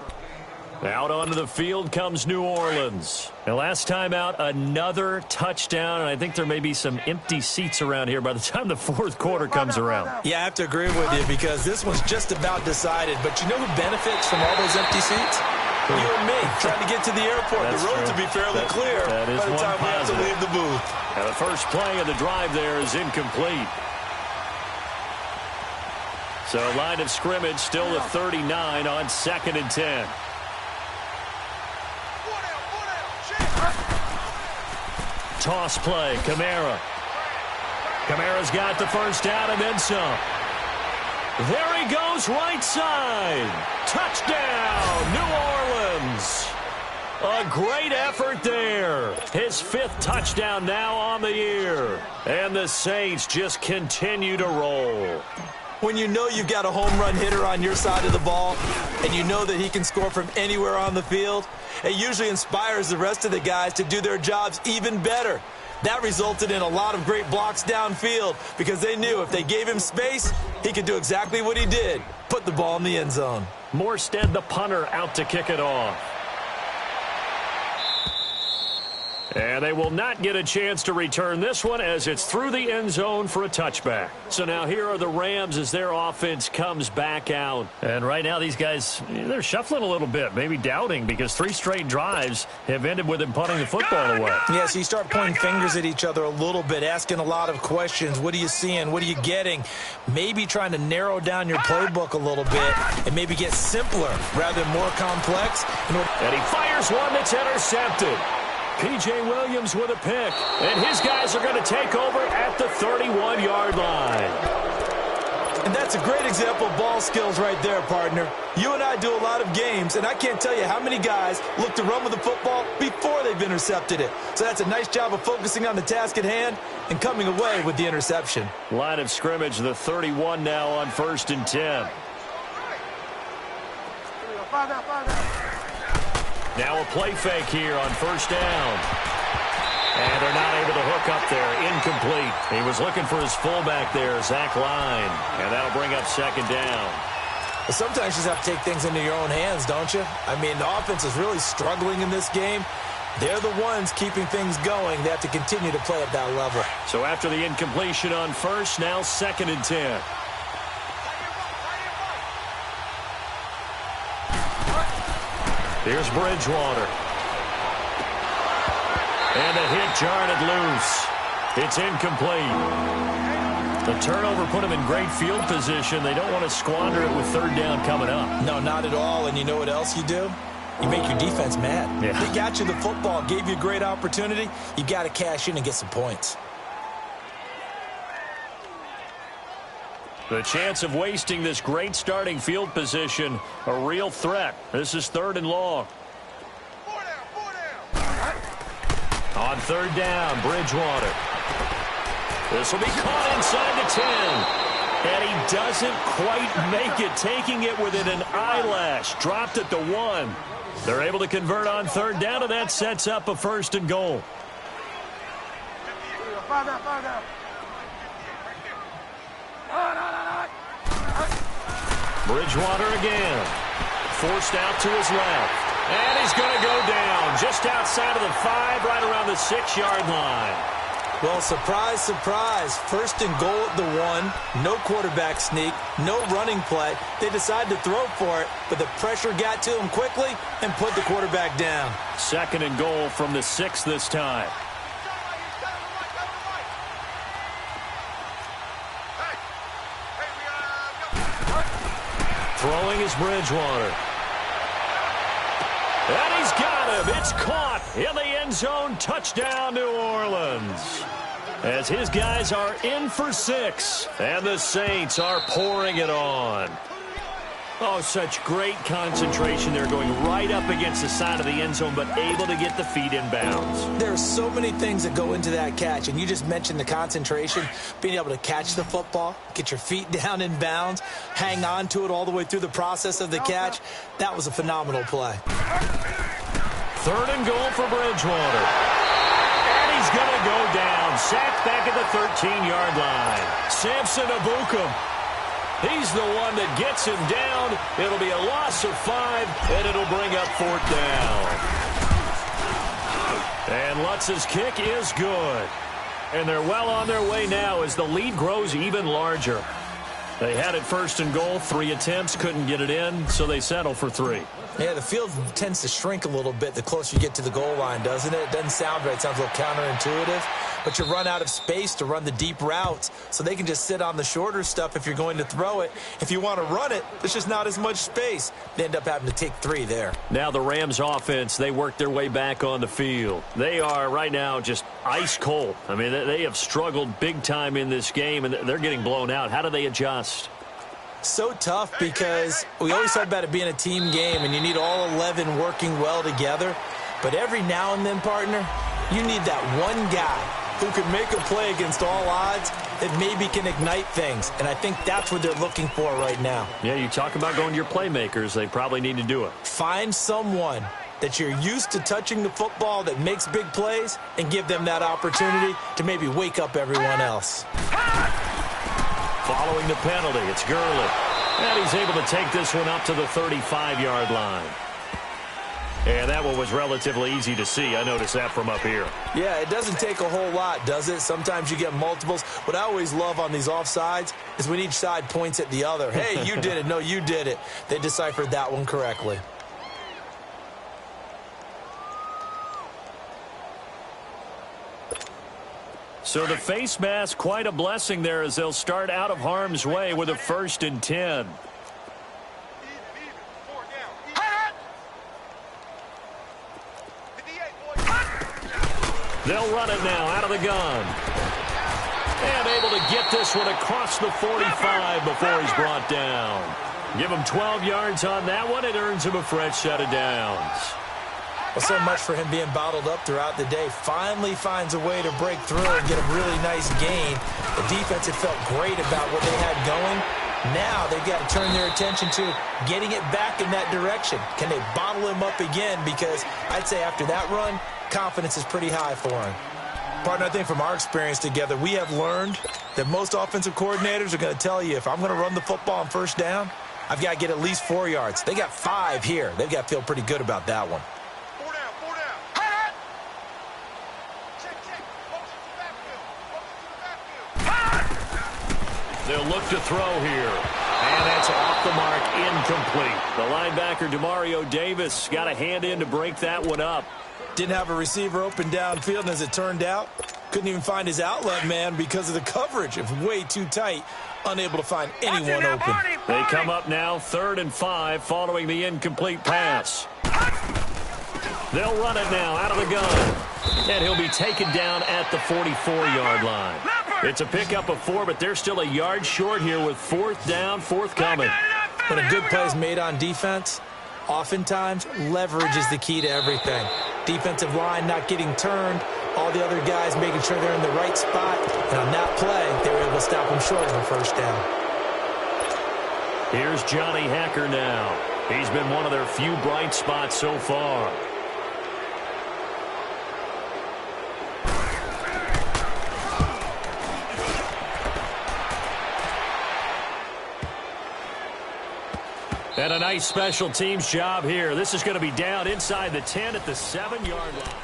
S5: Out onto the field comes New Orleans. And last time out, another touchdown, and I think there may be some empty seats around here by the time the 4th quarter comes around.
S6: Yeah, I have to agree with you because this one's just about decided. But you know who benefits from all those empty seats? You and me, trying to get to the airport.
S5: That's
S6: the road
S5: true.
S6: to be fairly clear
S5: that is
S6: by the time we have to leave the booth.
S5: And the first play of the drive there is incomplete. So line of scrimmage still the 39 on 2nd and 10. Toss play, Kamara. Kamara's got the first down and then some. There he goes, right side. Touchdown, New Orleans. A great effort there. His 5th touchdown now on the year. And the Saints just continue to roll.
S6: When you know you've got a home run hitter on your side of the ball and you know that he can score from anywhere on the field, it usually inspires the rest of the guys to do their jobs even better. That resulted in a lot of great blocks downfield because they knew if they gave him space, he could do exactly what he did, put the ball in the end zone.
S5: Morstead, the punter, out to kick it off. And they will not get a chance to return this one as it's through the end zone for a touchback. So now here are the Rams as their offense comes back out. And right now these guys, they're shuffling a little bit, maybe doubting because 3 straight drives have ended with them punting the football away.
S6: Yeah, so you start pointing fingers at each other a little bit, asking a lot of questions. What are you seeing? What are you getting? Maybe trying to narrow down your playbook a little bit and maybe get simpler rather than more complex.
S5: And he fires one that's intercepted. P.J. Williams with a pick. And his guys are going to take over at the 31-yard line.
S6: And that's a great example of ball skills right there, partner. You and I do a lot of games, and I can't tell you how many guys look to run with the football before they've intercepted it. So that's a nice job of focusing on the task at hand and coming away with the interception.
S5: Line of scrimmage, the 31 now on 1st and 10. Now a play fake here on 1st down. And they're not able to hook up there. Incomplete. He was looking for his fullback there, Zach Line. And that'll bring up 2nd down.
S6: But sometimes you just have to take things into your own hands, don't you? I mean, the offense is really struggling in this game. They're the ones keeping things going. They have to continue to play at that level.
S5: So after the incompletion on 1st, now 2nd and 10. Here's Bridgewater. And the hit jarred it loose. It's incomplete. The turnover put them in great field position. They don't want to squander it with 3rd down coming up.
S6: No, not at all. And you know what else you do? You make your defense mad.
S5: Yeah.
S6: They got you the football, gave you a great opportunity. You got to cash in and get some points.
S5: The chance of wasting this great starting field position, a real threat. This is 3rd and long. On 3rd down, Bridgewater. This will be caught inside the 10. And he doesn't quite make it, taking it within an eyelash. Dropped at the 1. They're able to convert on 3rd down, and that sets up a 1st and goal. Bridgewater again. Forced out to his left. And he's going to go down just outside of the 5, right around the 6-yard line.
S6: Well, surprise, surprise. First and goal at the 1. No quarterback sneak. No running play. They decided to throw for it, but the pressure got to them quickly and put the quarterback down.
S5: Second and goal from the 6 this time. Throwing is Bridgewater. And he's got him. It's caught in the end zone. Touchdown, New Orleans. As his guys are in for 6. And the Saints are pouring it on. Oh, such great concentration. They're going right up against the side of the end zone, but able to get the feet in bounds.
S6: There are so many things that go into that catch, and you just mentioned the concentration, being able to catch the football, get your feet down in bounds, hang on to it all the way through the process of the catch. That was a phenomenal play.
S5: Third and goal for Bridgewater. And he's going to go down. Sacked back at the 13-yard line. Samson Ebukam. He's the one that gets him down. It'll be a loss of 5, and it'll bring up 4th down. And Lutz's kick is good. And they're well on their way now as the lead grows even larger. They had it first and goal, 3 attempts, couldn't get it in, so they settle for 3.
S6: Yeah, the field tends to shrink a little bit the closer you get to the goal line, doesn't it? It doesn't sound right. It sounds a little counterintuitive. But you run out of space to run the deep routes, so they can just sit on the shorter stuff if you're going to throw it. If you want to run it, there's just not as much space. They end up having to take 3 there.
S5: Now the Rams offense, they work their way back on the field. They are right now just ice cold. I mean, they have struggled big time in this game, and they're getting blown out. How do they adjust?
S6: So tough because we always talk about it being a team game, and you need all 11 working well together. But every now and then, partner, you need that one guy who can make a play against all odds that maybe can ignite things. And I think that's what they're looking for right now.
S5: Yeah, you talk about going to your playmakers. They probably need to do it.
S6: Find someone that you're used to touching the football that makes big plays and give them that opportunity to maybe wake up everyone else.
S5: Following the penalty, it's Gurley. And he's able to take this one up to the 35-yard line. And that one was relatively easy to see. I noticed that from up here.
S6: Yeah, it doesn't take a whole lot, does it? Sometimes you get multiples. What I always love on these offsides is when each side points at the other. Hey, you did it. No, you did it. They deciphered that one correctly.
S5: So the face mask, quite a blessing there as they'll start out of harm's way with a 1st and 10. They'll run it now out of the gun. And able to get this one across the 45 before he's brought down. Give him 12 yards on that one. It earns him a fresh set of downs.
S6: Well, so much for him being bottled up throughout the day. Finally finds a way to break through and get a really nice gain. The defense had felt great about what they had going. Now they've got to turn their attention to getting it back in that direction. Can they bottle him up again? Because I'd say after that run, confidence is pretty high for him. Partner, I think from our experience together, we have learned that most offensive coordinators are going to tell you, if I'm going to run the football on 1st down, I've got to get at least 4 yards. They got 5 here. They've got to feel pretty good about that one.
S5: They'll look to throw here. And that's off the mark, incomplete. The linebacker, Demario Davis, got a hand in to break that one up.
S6: Didn't have a receiver open downfield, and as it turned out, couldn't even find his outlet man because of the coverage. It was way too tight, unable to find anyone open.
S5: They come up now 3rd and 5 following the incomplete pass. They'll run it now out of the gun. And he'll be taken down at the 44-yard line. It's a pickup of 4, but they're still a yard short here with 4th down, 4th coming.
S6: When a good play is made on defense, oftentimes leverage is the key to everything. Defensive line not getting turned, all the other guys making sure they're in the right spot. And on that play, they were able to stop them short of a 1st down.
S5: Here's Johnny Hacker now. He's been one of their few bright spots so far. And a nice special teams job here. This is going to be down inside the 10 at the 7-yard line.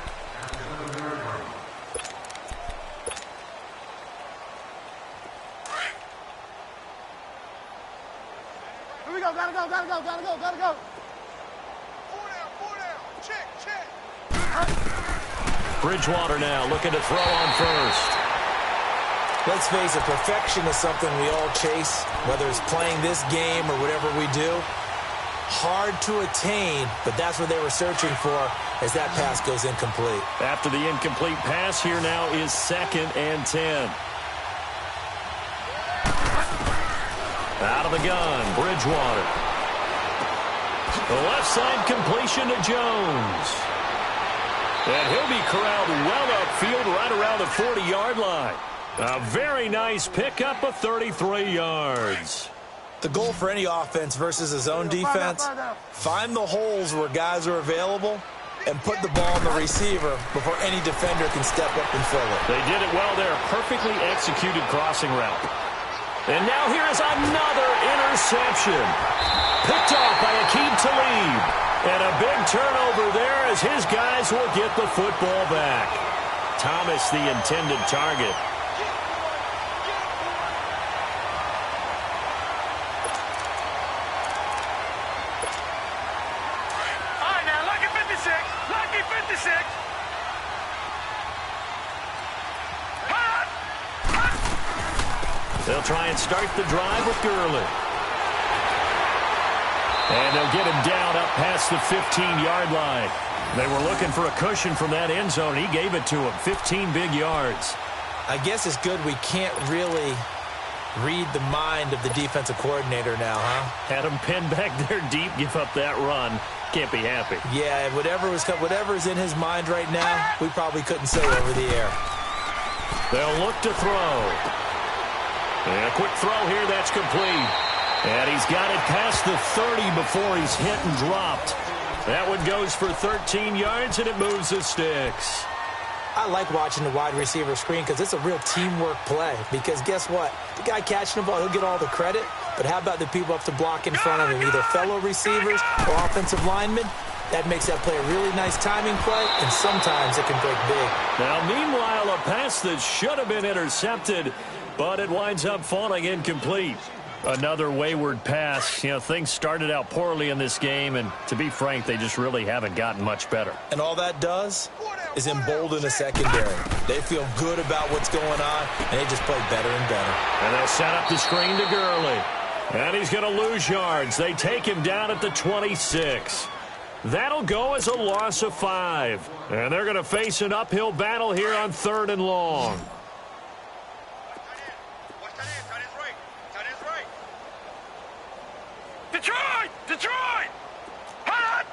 S3: we go. Gotta go. Four down. Check.
S5: Bridgewater now looking to throw on first.
S6: Let's face it, perfection is something we all chase, whether it's playing this game or whatever we do. Hard to attain, but that's what they were searching for as that pass goes incomplete.
S5: After the incomplete pass, here now is 2nd and 10. Out of the gun, Bridgewater. The left side completion to Jones. And he'll be corralled well upfield right around the 40-yard line. A very nice pickup of 33 yards.
S6: The goal for any offense versus his own defense, find the holes where guys are available and put the ball in the receiver before any defender can step up and fill it.
S5: They did it well there. Perfectly executed crossing route. And now here is another interception. Picked off by Aqib Talib. And a big turnover there as his guys will get the football back. Thomas, the intended target.
S7: All right, now, lucky 56. Lucky 56.
S5: They'll try and start the drive with Gurley. And they'll get him down up past the 15-yard line. They were looking for a cushion from that end zone. He gave it to him. 15 big yards.
S6: I guess it's good we can't really read the mind of the defensive coordinator now, huh?
S5: Had him pinned back there deep, give up that run. Can't be happy.
S6: Yeah, whatever's in his mind right now, we probably couldn't say over the air.
S5: They'll look to throw. And a quick throw here, that's complete. And he's got it past the 30 before he's hit and dropped. That one goes for 13 yards, and it moves the sticks.
S6: I like watching the wide receiver screen because it's a real teamwork play. Because guess what? The guy catching the ball, he'll get all the credit. But how about the people up to block in front of him, either fellow receivers or offensive linemen? That makes that play a really nice timing play, and sometimes it can break big.
S5: Now, meanwhile, a pass that should have been intercepted, but it winds up falling incomplete. Another wayward pass. You know, things started out poorly in this game, and to be frank, they just really haven't gotten much better.
S6: And all that does is embolden the secondary. They feel good about what's going on, and they just play better and better.
S5: And they'll set up the screen to Gurley. And he's going to lose yards. They take him down at the 26. That'll go as a loss of 5. And they're going to face an uphill battle here on 3rd and long.
S7: Detroit! Hot!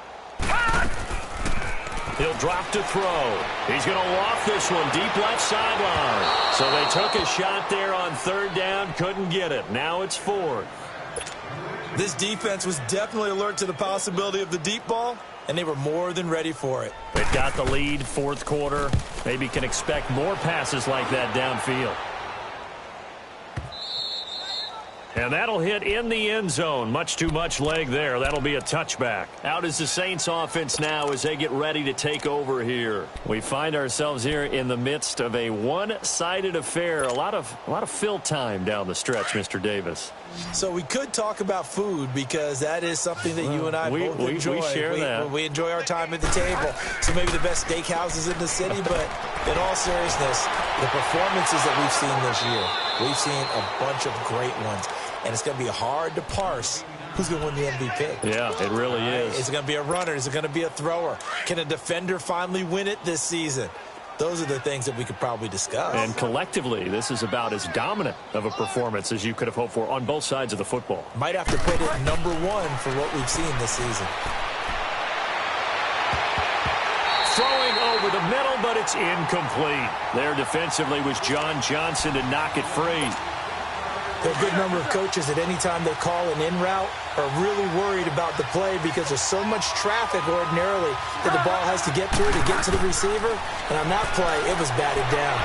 S5: He'll drop to throw. He's going to loft this one deep left sideline. So they took a shot there on 3rd down, couldn't get it. Now it's 4th.
S6: This defense was definitely alert to the possibility of the deep ball, and they were more than ready for it.
S5: They've got the lead, 4th quarter. Maybe can expect more passes like that downfield. And that'll hit in the end zone. Much too much leg there. That'll be a touchback. Out is the Saints offense now as they get ready to take over here. We find ourselves here in the midst of a one-sided affair. A lot of fill time down the stretch, Mr. Davis.
S6: So we could talk about food because that is something that you and I both enjoy.
S5: We share that.
S6: We enjoy our time at the table. So maybe the best steakhouses in the city, but in all seriousness, the performances that we've seen this year, we've seen a bunch of great ones. And it's going to be hard to parse who's going to win the MVP.
S5: Yeah, it really is.
S6: Is it going to be a runner? Is it going to be a thrower? Can a defender finally win it this season? Those are the things that we could probably discuss.
S5: And collectively, this is about as dominant of a performance as you could have hoped for on both sides of the football.
S6: Might have to put it #1 for what we've seen this season.
S5: Throwing over the middle, but it's incomplete. There defensively was John Johnson to knock it free.
S6: There are a good number of coaches at any time they call an in route are really worried about the play because there's so much traffic ordinarily that the ball has to get through to get to the receiver. And on that play, it was batted down.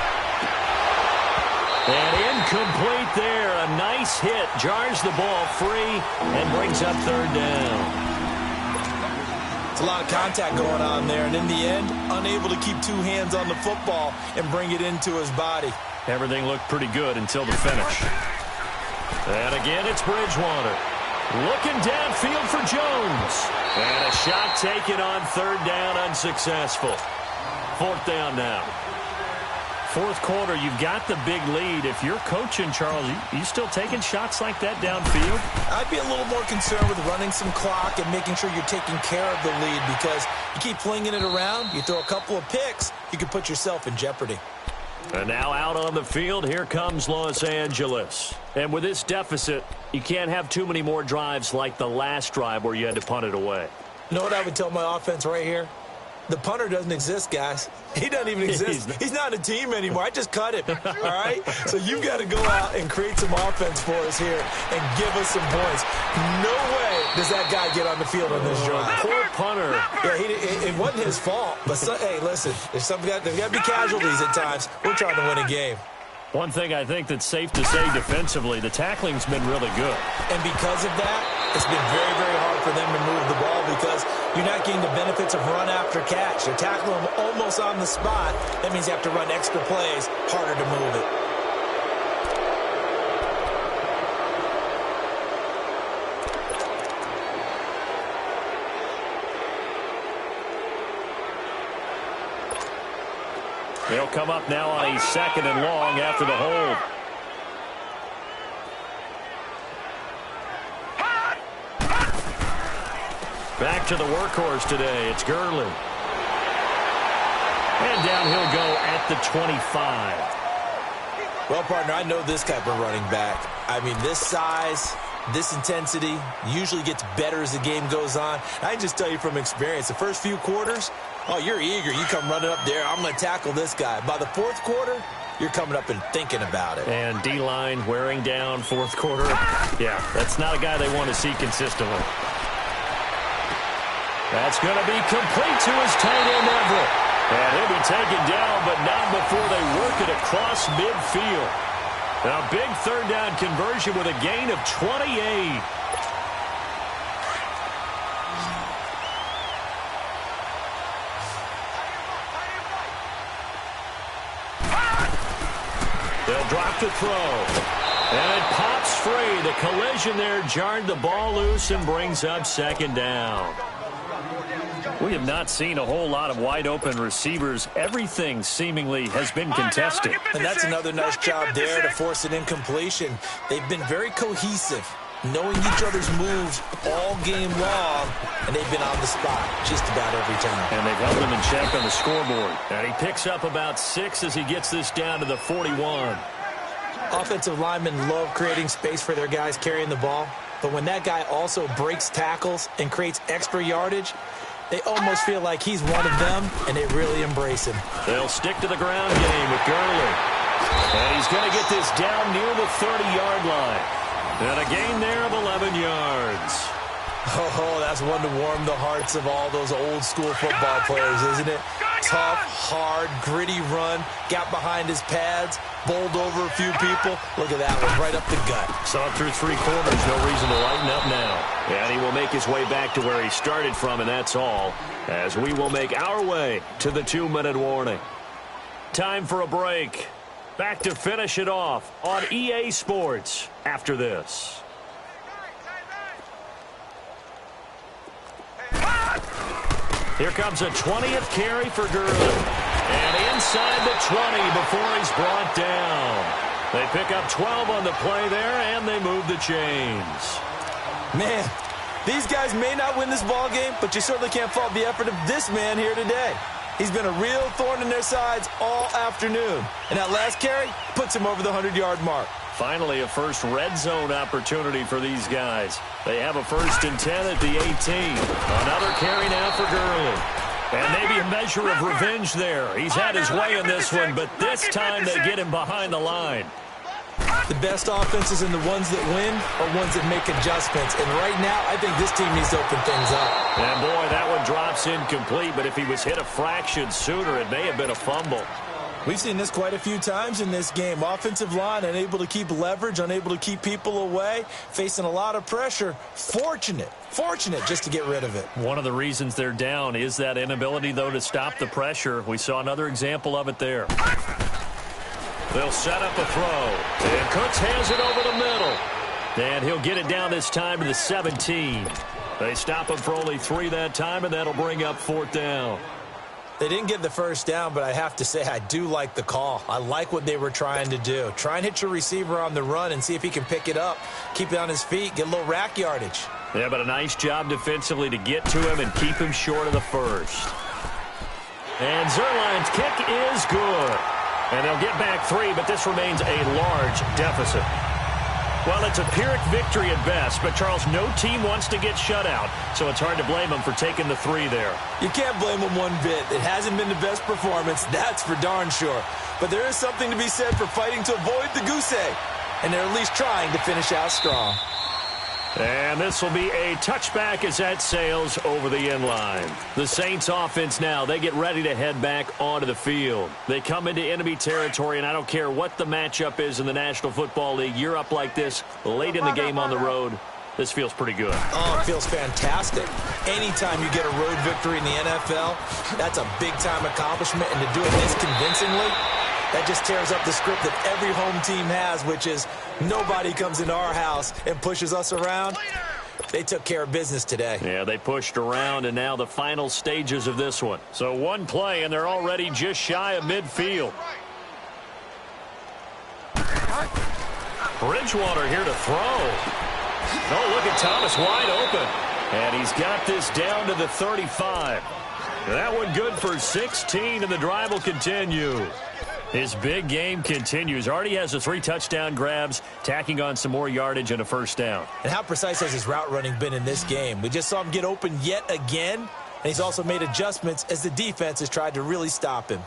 S5: And incomplete there. A nice hit. Jars the ball free and brings up 3rd down.
S6: It's a lot of contact going on there. And in the end, unable to keep 2 hands on the football and bring it into his body.
S5: Everything looked pretty good until the finish. And again, it's Bridgewater. Looking downfield for Jones. And a shot taken on third down, unsuccessful. Fourth down now. Fourth quarter, you've got the big lead. If you're coaching, Charles, you still taking shots like that downfield?
S6: I'd be a little more concerned with running some clock and making sure you're taking care of the lead, because you keep flinging it around, you throw a couple of picks, you can put yourself in jeopardy.
S5: And now out on the field, here comes Los Angeles. And with this deficit, you can't have too many more drives like the last drive where you had to punt it away.
S6: You know what I would tell my offense right here? The punter doesn't exist, guys. He doesn't even exist. He's not a team anymore. I just cut him, all right? So you've got to go out and create some offense for us here and give us some points. No way does that guy get on the field on this drive.
S5: Poor punter.
S6: Yeah, it wasn't his fault. But, hey, listen, there's got to be casualties at times. We're trying to win a game.
S5: One thing I think that's safe to say defensively, the tackling's been really good.
S6: And because of that, it's been very, very hard for them to move the ball, because you're not getting the benefits of run after catch. You're tackling them almost on the spot. That means you have to run extra plays, harder to move it.
S5: They'll come up now on a second and long after the hold. Back to the workhorse today. It's Gurley. And down he'll go at the 25.
S6: Well, partner, I know this type of running back. I mean, this size, this intensity usually gets better as the game goes on. I can just tell you from experience, the first few quarters, oh, you're eager. You come running up there. I'm going to tackle this guy. By the fourth quarter, you're coming up and thinking about it.
S5: And D-line wearing down fourth quarter. Yeah, that's not a guy they want to see consistently. That's going to be complete to his tight end, Everett. And he'll be taken down, but not before they work it across midfield. A big third down conversion with a gain of 28. They'll drop to throw. And it pops free. The collision there jarred the ball loose and brings up second down. We have not seen a whole lot of wide-open receivers. Everything seemingly has been contested.
S6: And that's another nice job there to force an incompletion. They've been very cohesive, knowing each other's moves all game long, and they've been on the spot just about every time.
S5: And they've held him in check on the scoreboard. And he picks up about 6 as he gets this down to the 41.
S6: Offensive linemen love creating space for their guys carrying the ball, but when that guy also breaks tackles and creates extra yardage, they almost feel like he's one of them, and they really embrace him.
S5: They'll stick to the ground game with Gurley. And he's going to get this down near the 30-yard line. And a gain there of 11 yards.
S6: Oh, that's one to warm the hearts of all those old-school football players, isn't it? Tough, hard, gritty run, got behind his pads, bowled over a few people. Look at that one, right up the gut.
S5: Saw it through 3 quarters, no reason to lighten up now. And he will make his way back to where he started from, and that's all, as we will make our way to the 2-minute warning. Time for a break. Back to finish it off on EA Sports after this. Here comes a 20th carry for Gurley. And inside the 20 before he's brought down. They pick up 12 on the play there, and they move the chains.
S6: Man, these guys may not win this ball game, but you certainly can't fault the effort of this man here today. He's been a real thorn in their sides all afternoon. And that last carry puts him over the 100-yard mark.
S5: Finally, a first red zone opportunity for these guys. They have a 1st and 10 at the 18. Another carry now for Gurley. And maybe a measure of revenge there. He's had his way in this one, but this time they get him behind the line.
S6: The best offenses and the ones that win are ones that make adjustments. And right now, I think this team needs to open things up.
S5: And boy, that one drops incomplete, but if he was hit a fraction sooner, it may have been a fumble.
S6: We've seen this quite a few times in this game. Offensive line unable to keep leverage, unable to keep people away, facing a lot of pressure. Fortunate just to get rid of it.
S5: One of the reasons they're down is that inability, though, to stop the pressure. We saw another example of it there. They'll set up a throw. And Cooks has it over the middle. And he'll get it down this time to the 17. They stop him for only 3 that time, and that'll bring up 4th down.
S6: They didn't get the first down, but I have to say I do like the call. I like what they were trying to do. Try and hit your receiver on the run and see if he can pick it up, keep it on his feet, get a little rack yardage.
S5: Yeah, but a nice job defensively to get to him and keep him short of the first. And Zuerlein's kick is good. And they'll get back 3, but this remains a large deficit. Well, it's a Pyrrhic victory at best, but, Charles, no team wants to get shut out, so it's hard to blame them for taking the 3 there.
S6: You can't blame them one bit. It hasn't been the best performance, that's for darn sure. But there is something to be said for fighting to avoid the goose egg, and they're at least trying to finish out strong.
S5: And this will be a touchback as that sails over the end line. The Saints offense now, they get ready to head back onto the field. They come into enemy territory, and I don't care what the matchup is in the National Football League. You're up like this late in the game on the road. This feels pretty good.
S6: Oh, it feels fantastic. Anytime you get a road victory in the NFL, that's a big-time accomplishment, and to do it this convincingly, that just tears up the script that every home team has, which is nobody comes into our house and pushes us around. They took care of business today.
S5: Yeah, they pushed around, and now the final stages of this one. So one play, and they're already just shy of midfield. Bridgewater here to throw. Oh, look at Thomas wide open. And he's got this down to the 35. That one good for 16, and the drive will continue. His big game continues. Already has the 3 touchdown grabs, tacking on some more yardage and a first down.
S6: And how precise has his route running been in this game? We just saw him get open yet again, and he's also made adjustments as the defense has tried to really stop him.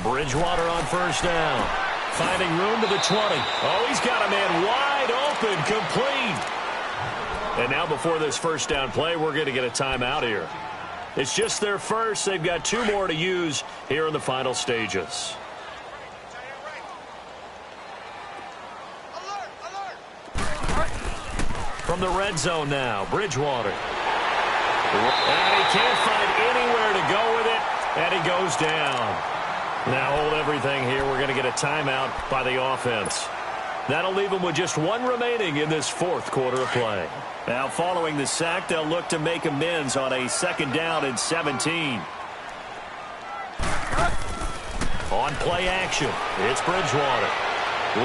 S5: Bridgewater on first down. Finding room to the 20. Oh, he's got a man wide open, complete. And now before this first down play, we're going to get a timeout here. It's just their first. They've got 2 more to use here in the final stages. From the red zone now, Bridgewater. And he can't find anywhere to go with it, and he goes down. Now hold everything here. We're going to get a timeout by the offense. That'll leave them with just 1 remaining in this 4th quarter of play. Now, following the sack, they'll look to make amends on a 2nd down and 17. On play action, it's Bridgewater.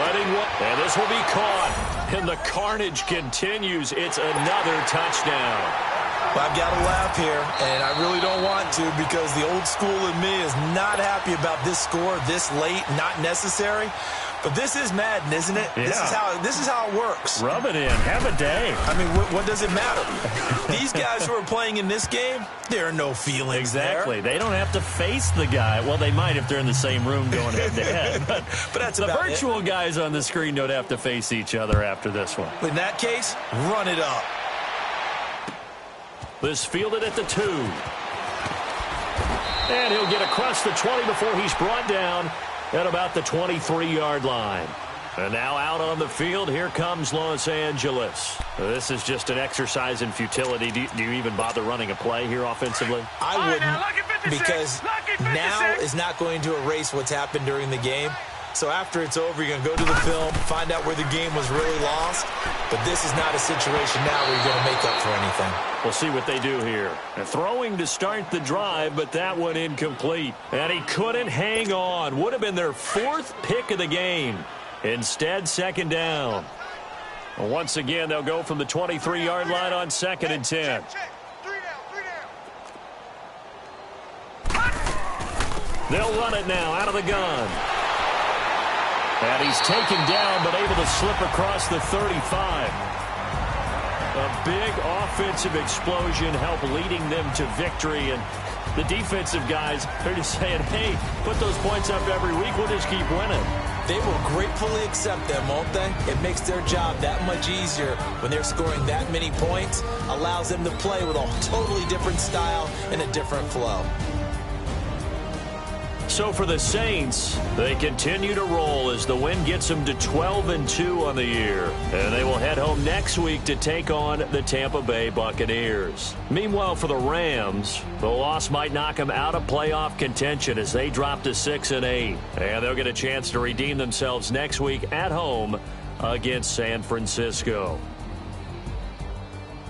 S5: Letting one, and this will be caught. And the carnage continues. It's another touchdown.
S6: Well, I've got to laugh here, and I really don't want to because the old school in me is not happy about this score this late, not necessary. But this is Madden, isn't it?
S5: Yeah.
S6: This is how it works.
S5: Rub it in. Have a day.
S6: I mean, what does it matter? These guys who are playing in this game, there are no feelings
S5: Exactly.
S6: there.
S5: They don't have to face the guy. Well, they might if they're in the same room going head-to-head. But
S6: that's
S5: the
S6: about
S5: virtual guys on the screen don't have to face each other after this one.
S6: In that case, run it up.
S5: This fielded at the 2. And he'll get across the 20 before he's brought down at about the 23-yard line. And now out on the field, here comes Los Angeles. This is just an exercise in futility. Do you even bother running a play here offensively?
S6: I wouldn't, because now is not going to erase what's happened during the game. So after it's over, you're going to go to the film, find out where the game was really lost. But this is not a situation now where you're going to make up for anything.
S5: We'll see what they do here. And throwing to start the drive, but that one incomplete. And he couldn't hang on. Would have been their 4th pick of the game. Instead, 2nd down. And once again, they'll go from the 23-yard line on 2nd and 10. They'll run it now out of the gun. And he's taken down, but able to slip across the 35. A big offensive explosion helped leading them to victory. And the defensive guys are just saying, hey, put those points up every week. We'll just keep winning.
S6: They will gratefully accept them, won't they? It makes their job that much easier when they're scoring that many points. Allows them to play with a totally different style and a different flow.
S5: So for the Saints, they continue to roll as the win gets them to 12-2 on the year. And they will head home next week to take on the Tampa Bay Buccaneers. Meanwhile, for the Rams, the loss might knock them out of playoff contention as they drop to 6-8. And they'll get a chance to redeem themselves next week at home against San Francisco.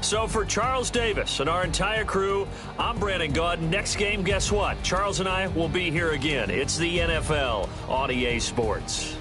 S5: So for Charles Davis and our entire crew, I'm Brandon Gaudin. Next game, guess what? Charles and I will be here again. It's the NFL on EA Sports.